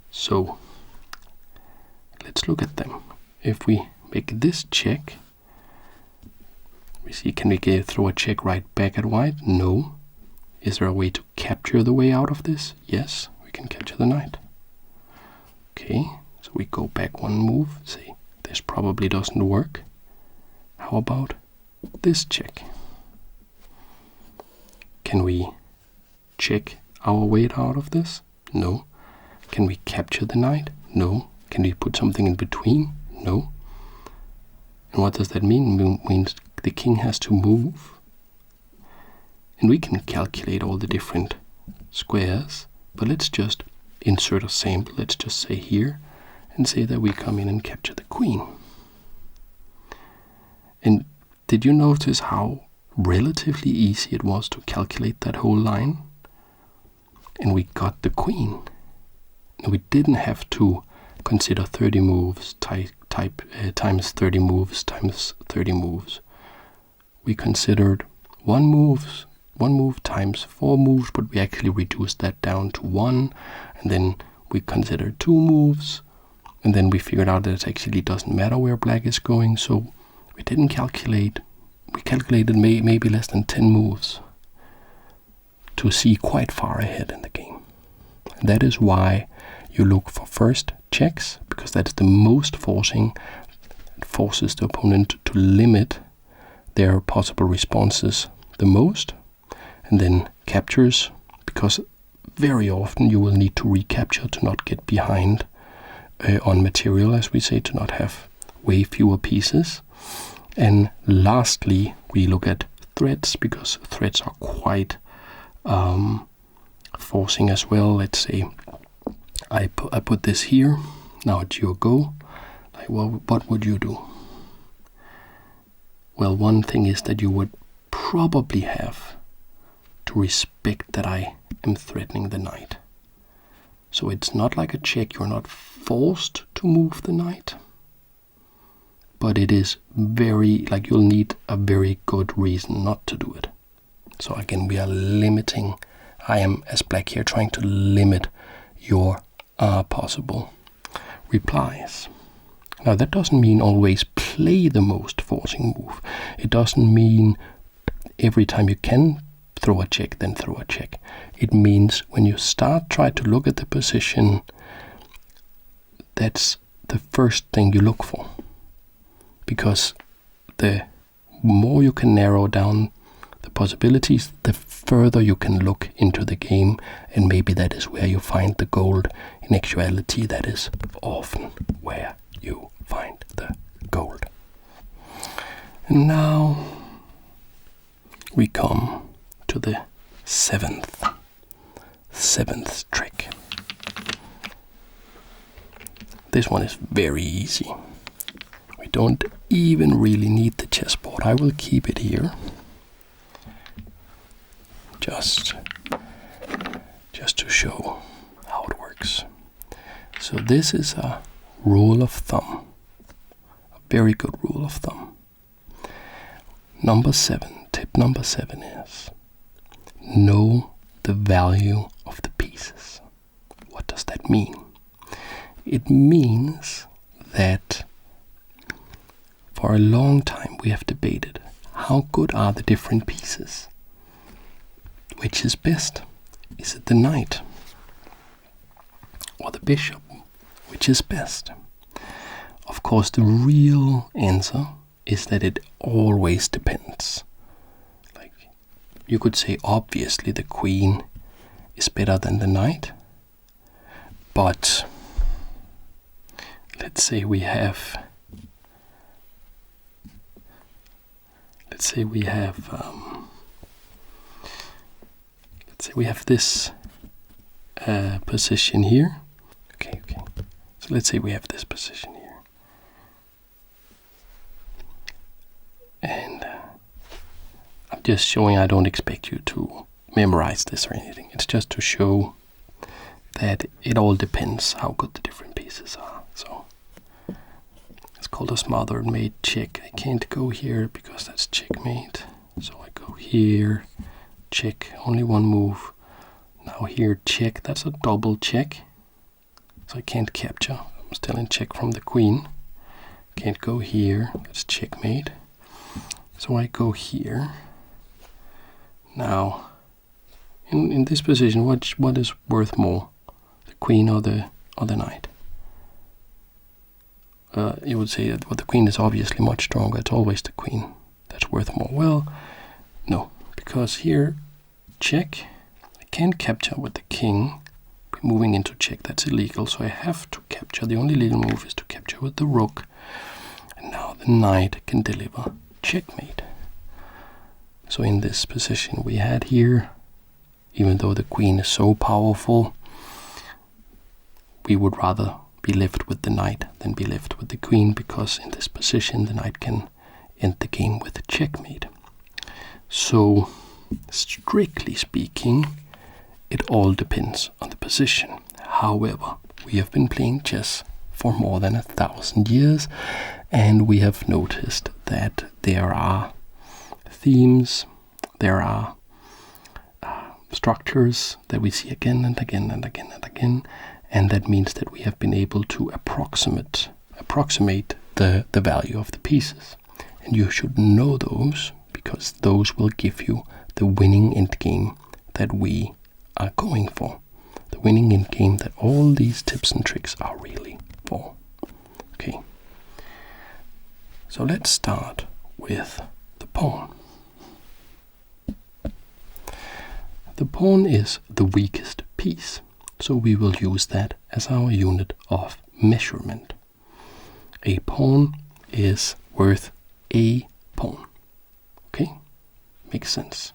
So let's look at them. If we make this check, we see, can we throw a check right back at white? No. Is there a way to capture the way out of this? Yes, we can capture the knight. Okay, so we go back one move, say this probably doesn't work. How about this check? Can we check our way out of this? No. Can we capture the knight? No. Can we put something in between? No. And what does that mean? It means the king has to move. And we can calculate all the different squares, but let's just insert a sample. Let's just say here and say that we come in and capture the queen. And did you notice how relatively easy it was to calculate that whole line? And we got the queen. And we didn't have to consider 30 moves times 30 moves times 30 moves. We considered one move times 4 moves, but we actually reduced that down to 1. And then we considered 2 moves. And then we figured out that it actually doesn't matter where black is going. So we didn't calculate. We calculated maybe less than 10 moves to see quite far ahead in the game. And that is why you look for first checks, because that's the most forcing. It forces the opponent to limit their possible responses the most. And then captures, because very often you will need to recapture to not get behind on material, as we say, to not have way fewer pieces. And lastly, we look at threads, because threads are quite forcing as well. Let's say I put this here. Now it's your go. Like, well, what would you do? Well, one thing is that you would probably have to respect that I am threatening the knight. So it's not like a check. You're not forced to move the knight. But it is very, like, you'll need a very good reason not to do it. So again, we are limiting. I am, as black here, trying to limit your possible replies. Now that doesn't mean always play the most forcing move. It doesn't mean every time you can throw a check, then throw a check. It means when you try to look at the position, that's the first thing you look for. Because the more you can narrow down the possibilities, the further you can look into the game, and maybe that is where you find the gold. In actuality, that is often where you find the gold. And now we come to the seventh trick. This one is very easy. We don't even really need the chessboard. I will keep it here. Just to show how it works. So this is a rule of thumb. A very good rule of thumb. Tip number 7 is know the value of the pieces. What does that mean? It means that for a long time we have debated how good are the different pieces. Which is best? Is it the knight or the bishop? Which is best? Of course, the real answer is that it always depends. Like, you could say obviously the queen is better than the knight, but let's say we have this position here. Okay. So let's say we have this position here. And I'm just showing, I don't expect you to memorize this or anything. It's just to show that it all depends how good the different pieces are. So it's called a smothered mate check. I can't go here because that's checkmate. So I go here, check, only one move. Now here, check, that's a double check. So I can't capture. I'm still in check from the queen. Can't go here, that's checkmate. So I go here. Now, in this position, what is worth more? The queen or the knight? You would say that the queen is obviously much stronger. It's always the queen that's worth more. Well, no, because here, check. I can't capture with the king. Moving into check, that's illegal, so I have to capture. The only legal move is to capture with the rook. And now the knight can deliver checkmate. So in this position we had here, even though the queen is so powerful, we would rather be left with the knight than be left with the queen, because in this position the knight can end the game with checkmate. So strictly speaking, it all depends on the position. However, we have been playing chess for more than 1,000 years, and we have noticed that there are themes, there are structures that we see again and again and again and again, and that means that we have been able to approximate the value of the pieces. And you should know those, because those will give you the winning endgame that we are going for. The winning endgame that all these tips and tricks are really for. Okay. So let's start with the pawn. The pawn is the weakest piece, so we will use that as our unit of measurement. A pawn is worth a pawn. Okay? Makes sense.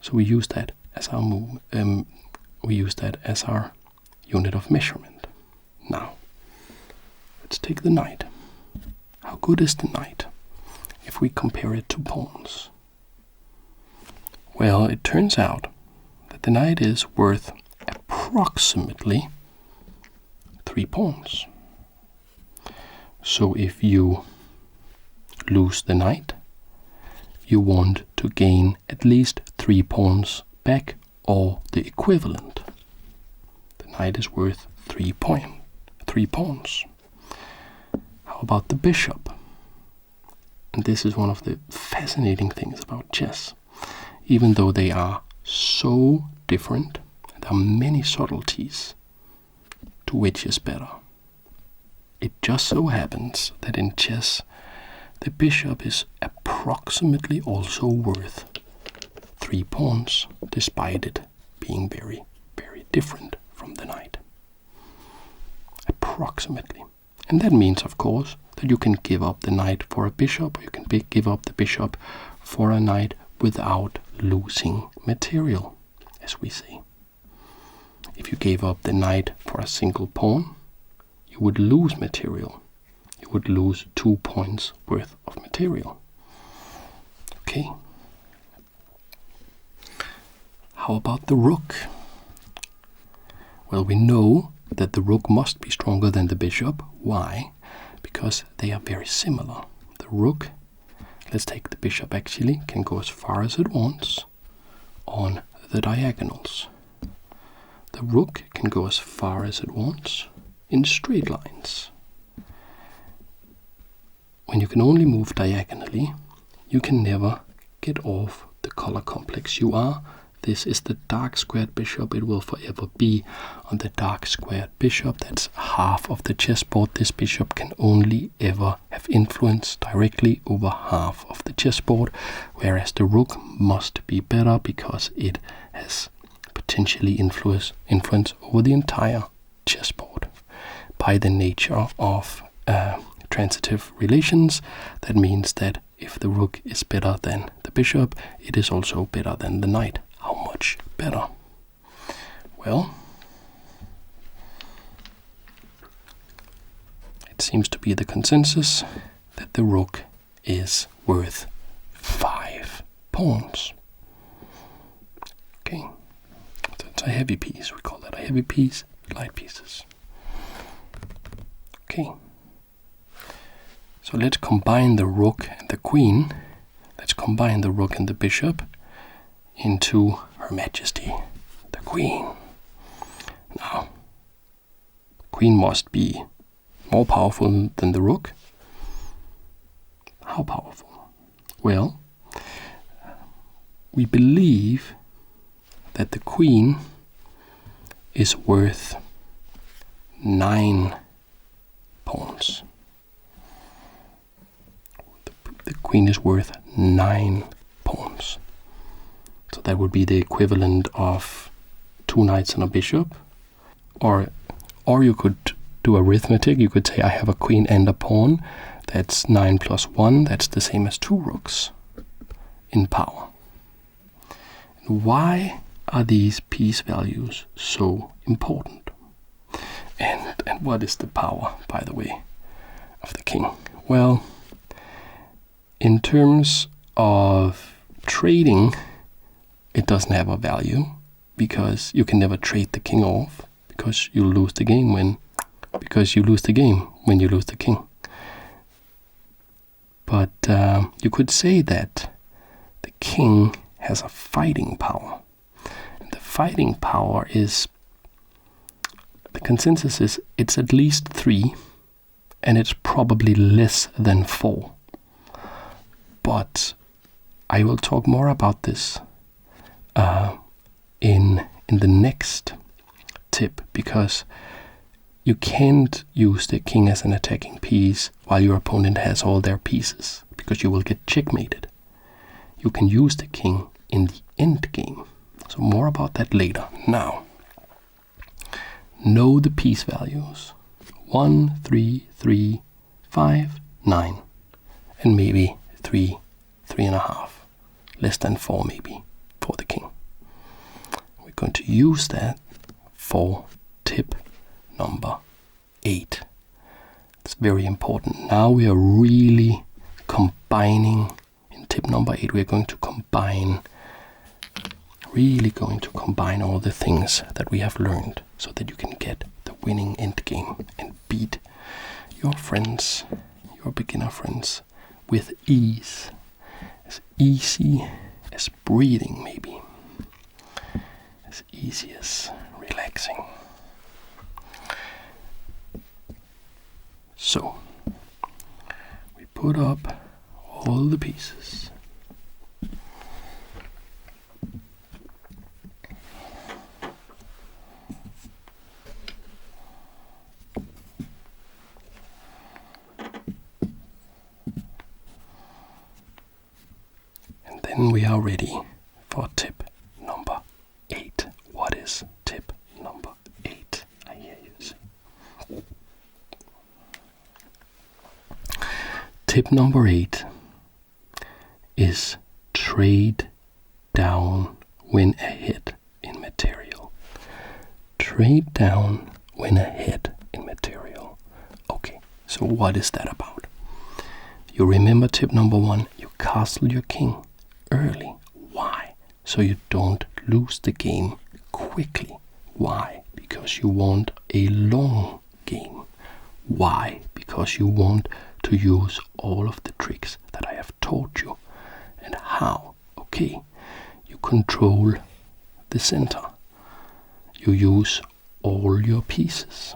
So we use that as our unit of measurement. Now, let's take the knight. How good is the knight if we compare it to pawns? Well, it turns out that the knight is worth approximately 3 pawns. So if you lose the knight, you want to gain at least 3 pawns back, or the equivalent. The knight is worth 3 pawns. How about the bishop? And this is one of the fascinating things about chess. Even though they are so different, there are many subtleties to which is better. It just so happens that in chess, the bishop is approximately also worth 3 pawns, despite it being very, very different from the knight. Approximately. And that means, of course, that you can give up the knight for a bishop, or you can give up the bishop for a knight without losing material, as we say. If you gave up the knight for a single pawn, you would lose material. You would lose 2 points worth of material. Okay. How about the rook? Well, we know that the rook must be stronger than the bishop. Why? Because they are very similar. The rook, let's take the bishop actually, can go as far as it wants on the diagonals. The rook can go as far as it wants in straight lines. When you can only move diagonally, you can never get off the color complex you are. This is the dark squared bishop. It will forever be on the dark squared bishop. That's half of the chessboard. This bishop can only ever have influence directly over half of the chessboard, whereas the rook must be better because it has potentially influence over the entire chessboard. By the nature of transitive relations, that means that if the rook is better than the bishop, it is also better than the knight. How much better? Well, it seems to be the consensus that the rook is worth 5 pawns. Okay, so it's a heavy piece. We call that a heavy piece, light pieces. Okay, so let's combine the rook and the queen. Let's combine the rook and the bishop into Her Majesty, the Queen. Now, the Queen must be more powerful than the rook. How powerful? Well, we believe that the Queen is worth 9 pawns. The Queen is worth 9 pawns. So that would be the equivalent of 2 knights and a bishop. Or you could do arithmetic. You could say I have a queen and a pawn. That's 9 plus 1. That's the same as 2 rooks in power. And why are these piece values so important? And what is the power, by the way, of the king? Well, in terms of trading, it doesn't have a value because you can never trade the king off because you lose the game when you lose the king. But you could say that the king has a fighting power. And the fighting power is, the consensus is it's at least 3 and it's probably less than 4. But I will talk more about this in the next tip, because you can't use the king as an attacking piece while your opponent has all their pieces, because you will get checkmated. You can use the king in the end game. So more about that later. Now, know the piece values. 1, 3, 3, 5, 9, and maybe 3, 3.5. less than 4 maybe for the king. We're going to use that for tip number 8. It's very important. Now we are really combining. In tip number 8, we're going to combine, really going to combine all the things that we have learned so that you can get the winning endgame and beat your friends, your beginner friends, with ease. As easy as breathing, maybe. As easy as relaxing. So, we put up all the pieces. And then we are ready for tip number 8. What is tip number 8? I hear you say. Tip number 8 is trade down when ahead in material. Trade down when ahead in material. Okay, so what is that about? You remember tip number 1, you castle your king early. Why? So you don't lose the game quickly. Why? Because you want a long game. Why? Because you want to use all of the tricks that I have taught you. And how? Okay, you control the center. You use all your pieces.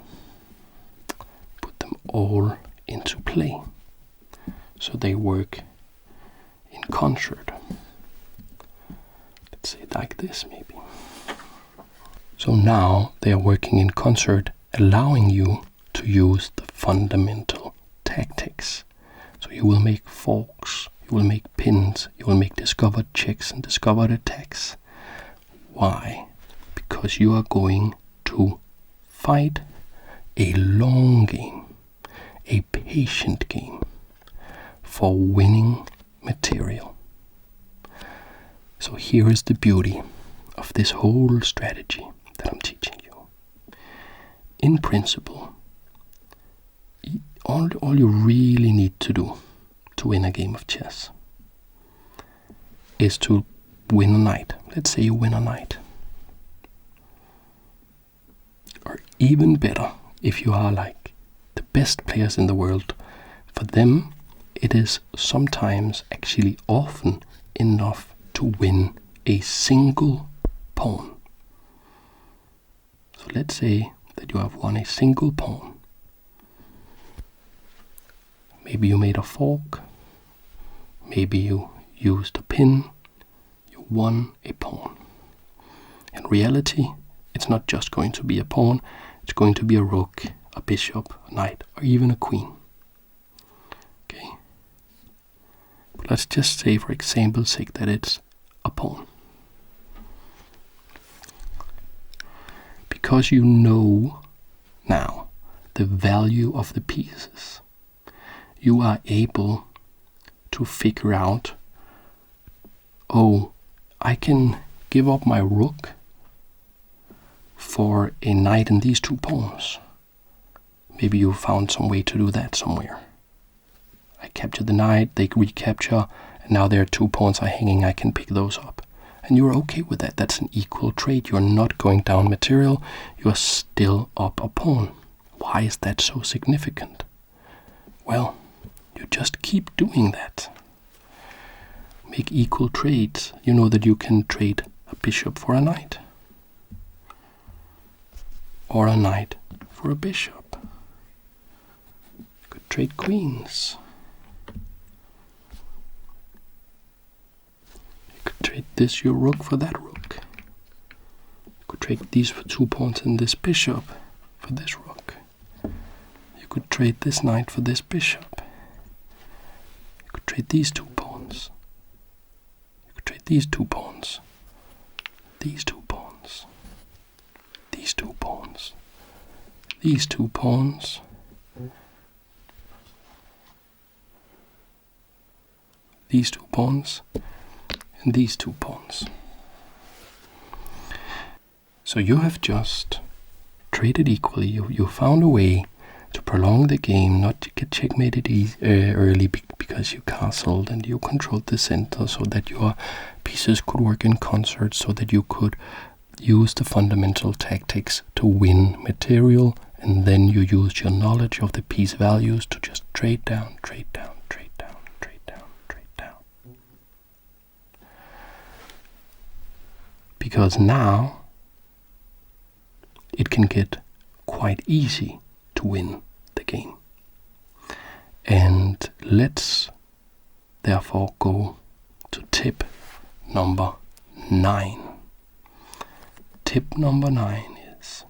Put them all into play. So they work in concert. Let's say it like this maybe. So now they are working in concert, allowing you to use the fundamental tactics. So you will make forks, you will make pins, you will make discovered checks and discovered attacks. Why? Because you are going to fight a long game, a patient game for winning material. So here is the beauty of this whole strategy that I'm teaching you. In principle, all you really need to do to win a game of chess is to win a knight. Let's say you win a knight. Or even better, if you are like the best players in the world, for them it is sometimes, actually often, enough to win a single pawn. So let's say that you have won a single pawn. Maybe you made a fork, maybe you used a pin, you won a pawn. In reality, it's not just going to be a pawn, it's going to be a rook, a bishop, a knight, or even a queen. Okay? But let's just say, for example's sake, that it's a pawn. Because you know now the value of the pieces, you are able to figure out, oh, I can give up my rook for a knight and these 2 pawns. Maybe you found some way to do that somewhere. I capture the knight, they recapture, and now there are 2 pawns are hanging, I can pick those up. And you're okay with that. That's an equal trade. You're not going down material, you're still up a pawn. Why is that so significant? Well, you just keep doing that. Make equal trades. You know that you can trade a bishop for a knight. Or a knight for a bishop. You could trade queens. You could trade this your rook for that rook. You could trade these for 2 pawns and this bishop for this rook. You could trade this knight for this bishop. You could trade these 2 pawns. You could trade these 2 pawns. These 2 pawns. These 2 pawns. These 2 pawns. These 2 pawns. and these 2 pawns. So you have just traded equally. You found a way to prolong the game, not to get checkmated early because you castled and you controlled the center so that your pieces could work in concert, so that you could use the fundamental tactics to win material, and then you use your knowledge of the piece values to just trade down, trade down, trade down, trade down, trade down. Because now it can get quite easy to win the game. And let's therefore go to tip number 9. Tip number 9 is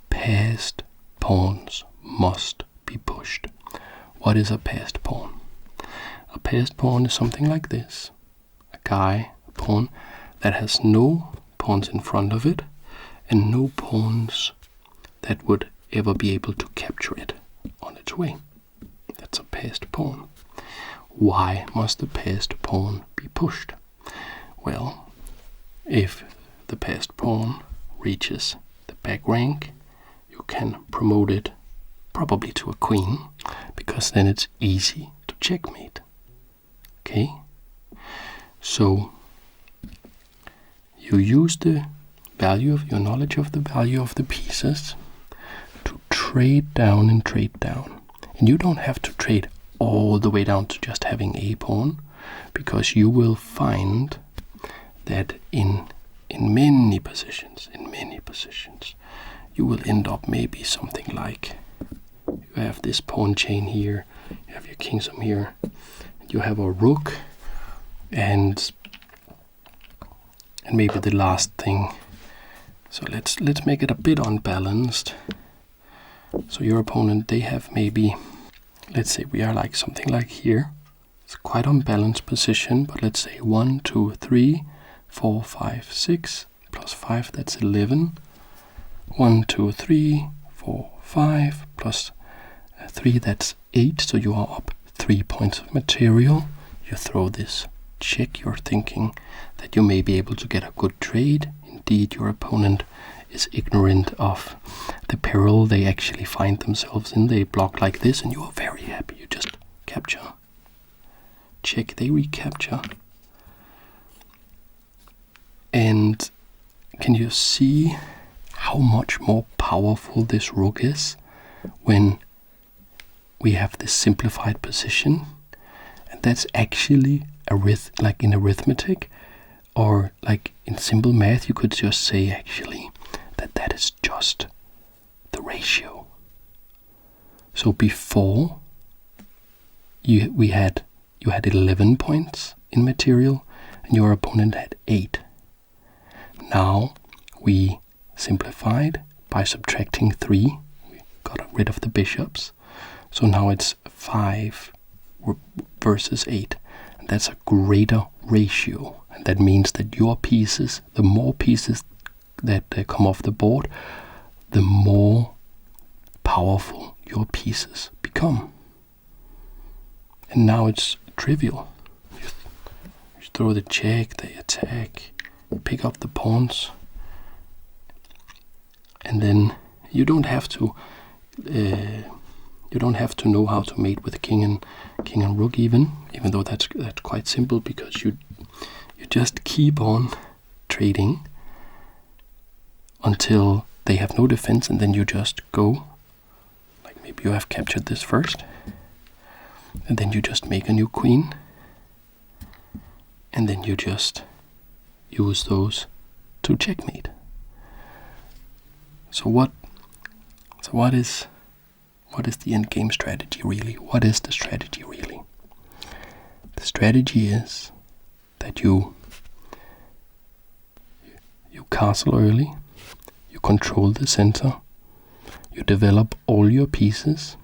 passed pawns must be pushed. What is a passed pawn? A passed pawn is something like this. A pawn that has no pawns in front of it and no pawns that would ever be able to capture it on its way. That's a passed pawn. Why must the passed pawn be pushed? Well, if the passed pawn reaches the back rank, you can promote it probably to a queen, because then it's easy to checkmate. Okay? So you use the value of your knowledge of the value of the pieces to trade down and trade down. And you don't have to trade all the way down to just having a pawn, because you will find that in many positions, you will end up maybe something like, you have this pawn chain here, you have your kingdom here, and you have a rook, and maybe the last thing. So let's make it a bit unbalanced. So your opponent, they have maybe, let's say we are like something like here. It's quite unbalanced position, but let's say 1, 2, 3, 4, 5, 6, plus 5, that's 11. 1, 2, 3, 4, 5, plus 3, that's 8. So you are up 3 points of material. You throw this check. You're thinking that you may be able to get a good trade. Indeed, your opponent is ignorant of the peril they actually find themselves in. They block like this, and you are very happy. You just capture. Check, they recapture. And can you see how much more powerful this rook is when we have this simplified position? And that's actually like in arithmetic, or like in simple math, you could just say actually that is just the ratio. So before you had 11 points in material and your opponent had 8. Now we simplified by subtracting 3. We got rid of the bishops. So now it's 5 versus 8. And that's a greater ratio. And that means that your pieces, the more pieces that come off the board, the more powerful your pieces become. And now it's trivial. You throw the check, they attack, pick up the pawns, and then you don't have to know how to mate with king and rook, even though that's quite simple, because you just keep on trading until they have no defense, and then you just go, like maybe you have captured this first, and then you just make a new queen, and then you just use those to checkmate. So what is the endgame strategy really? What is the strategy really? The strategy is that you castle early, you control the center, you develop all your pieces,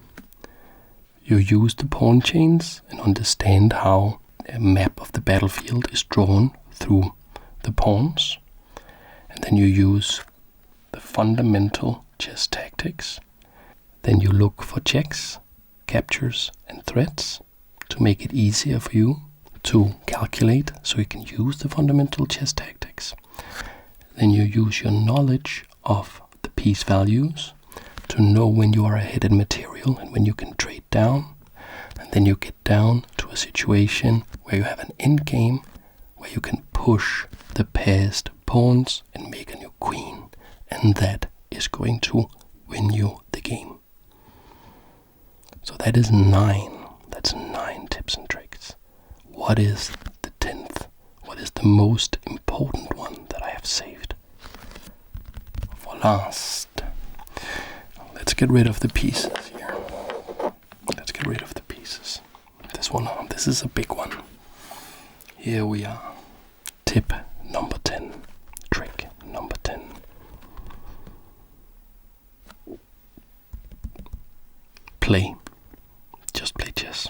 you use the pawn chains and understand how a map of the battlefield is drawn through the pawns, and then you use the fundamental chess tactics. Then you look for checks, captures, and threats to make it easier for you to calculate, so you can use the fundamental chess tactics. Then you use your knowledge of the piece values to know when you are ahead in material and when you can trade down. And then you get down to a situation where you have an endgame, where you can push the passed pawns and make a new queen. And that is going to win you the game. So that is 9. That's 9 tips and tricks. What is the 10th? What is the most important one that I have saved for last? Let's get rid of the pieces here. Let's get rid of the pieces. This one, this is a big one. Here we are. Tip number 10. Trick number 10. Play. Just play chess.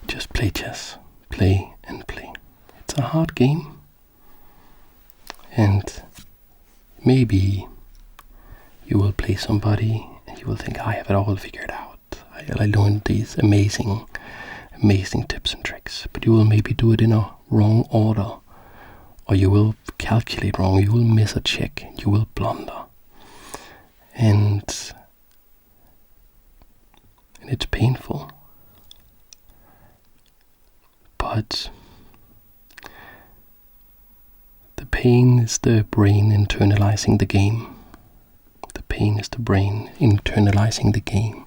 Just play chess. Play and play. It's a hard game. And maybe you will play somebody and you will think, I have it all figured out. I learned these amazing tips and tricks. But you will maybe do it in a wrong order. Or you will calculate wrong. You will miss a check. You will blunder. And it's painful. But the pain is the brain internalizing the game. The pain is the brain internalizing the game.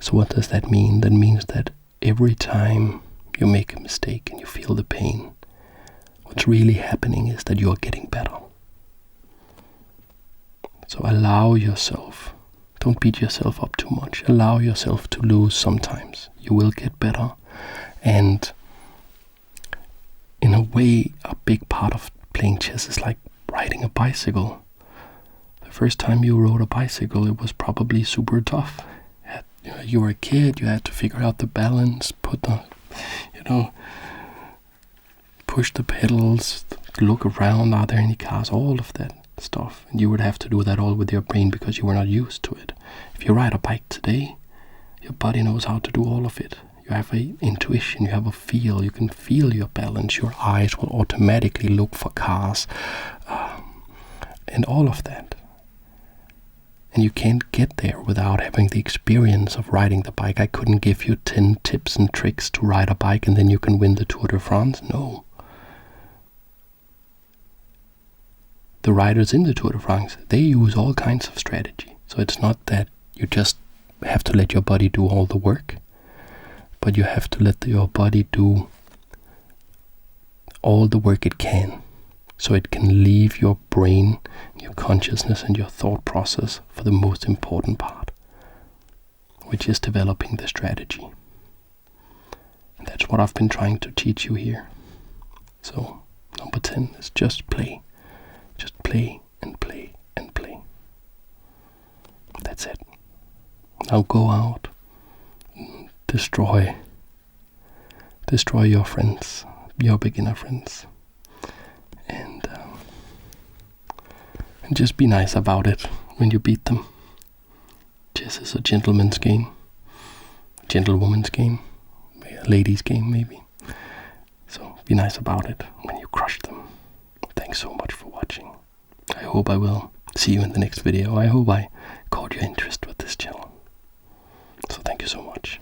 So what does that mean? That means that every time you make a mistake and you feel the pain, what's really happening is that you are getting better. So allow yourself, don't beat yourself up too much. Allow yourself to lose sometimes. You will get better. And in a way, a big part of playing chess is like riding a bicycle. The first time you rode a bicycle, it was probably super tough. You were a kid, you had to figure out the balance, push the pedals, look around, are there any cars, all of that stuff. And you would have to do that all with your brain because you were not used to it. If you ride a bike today, your body knows how to do all of it. You have an intuition, you have a feel, you can feel your balance, your eyes will automatically look for cars, and all of that. And you can't get there without having the experience of riding the bike. I couldn't give you 10 tips and tricks to ride a bike and then you can win the Tour de France. No. The riders in the Tour de France, they use all kinds of strategy. So it's not that you just have to let your body do all the work, but you have to let your body do all the work it can, so it can leave your brain, your consciousness and your thought process for the most important part, which is developing the strategy. And that's what I've been trying to teach you here. So number 10 is just play. Just play and play and play. That's it. Now go out, destroy your friends, your beginner friends, and just be nice about it when you beat them. Chess is a gentleman's game, gentlewoman's game, a lady's game maybe. So be nice about it when you crush them. Thanks so much for watching. I hope I will see you in the next video. I hope I caught your interest with this channel. So thank you so much.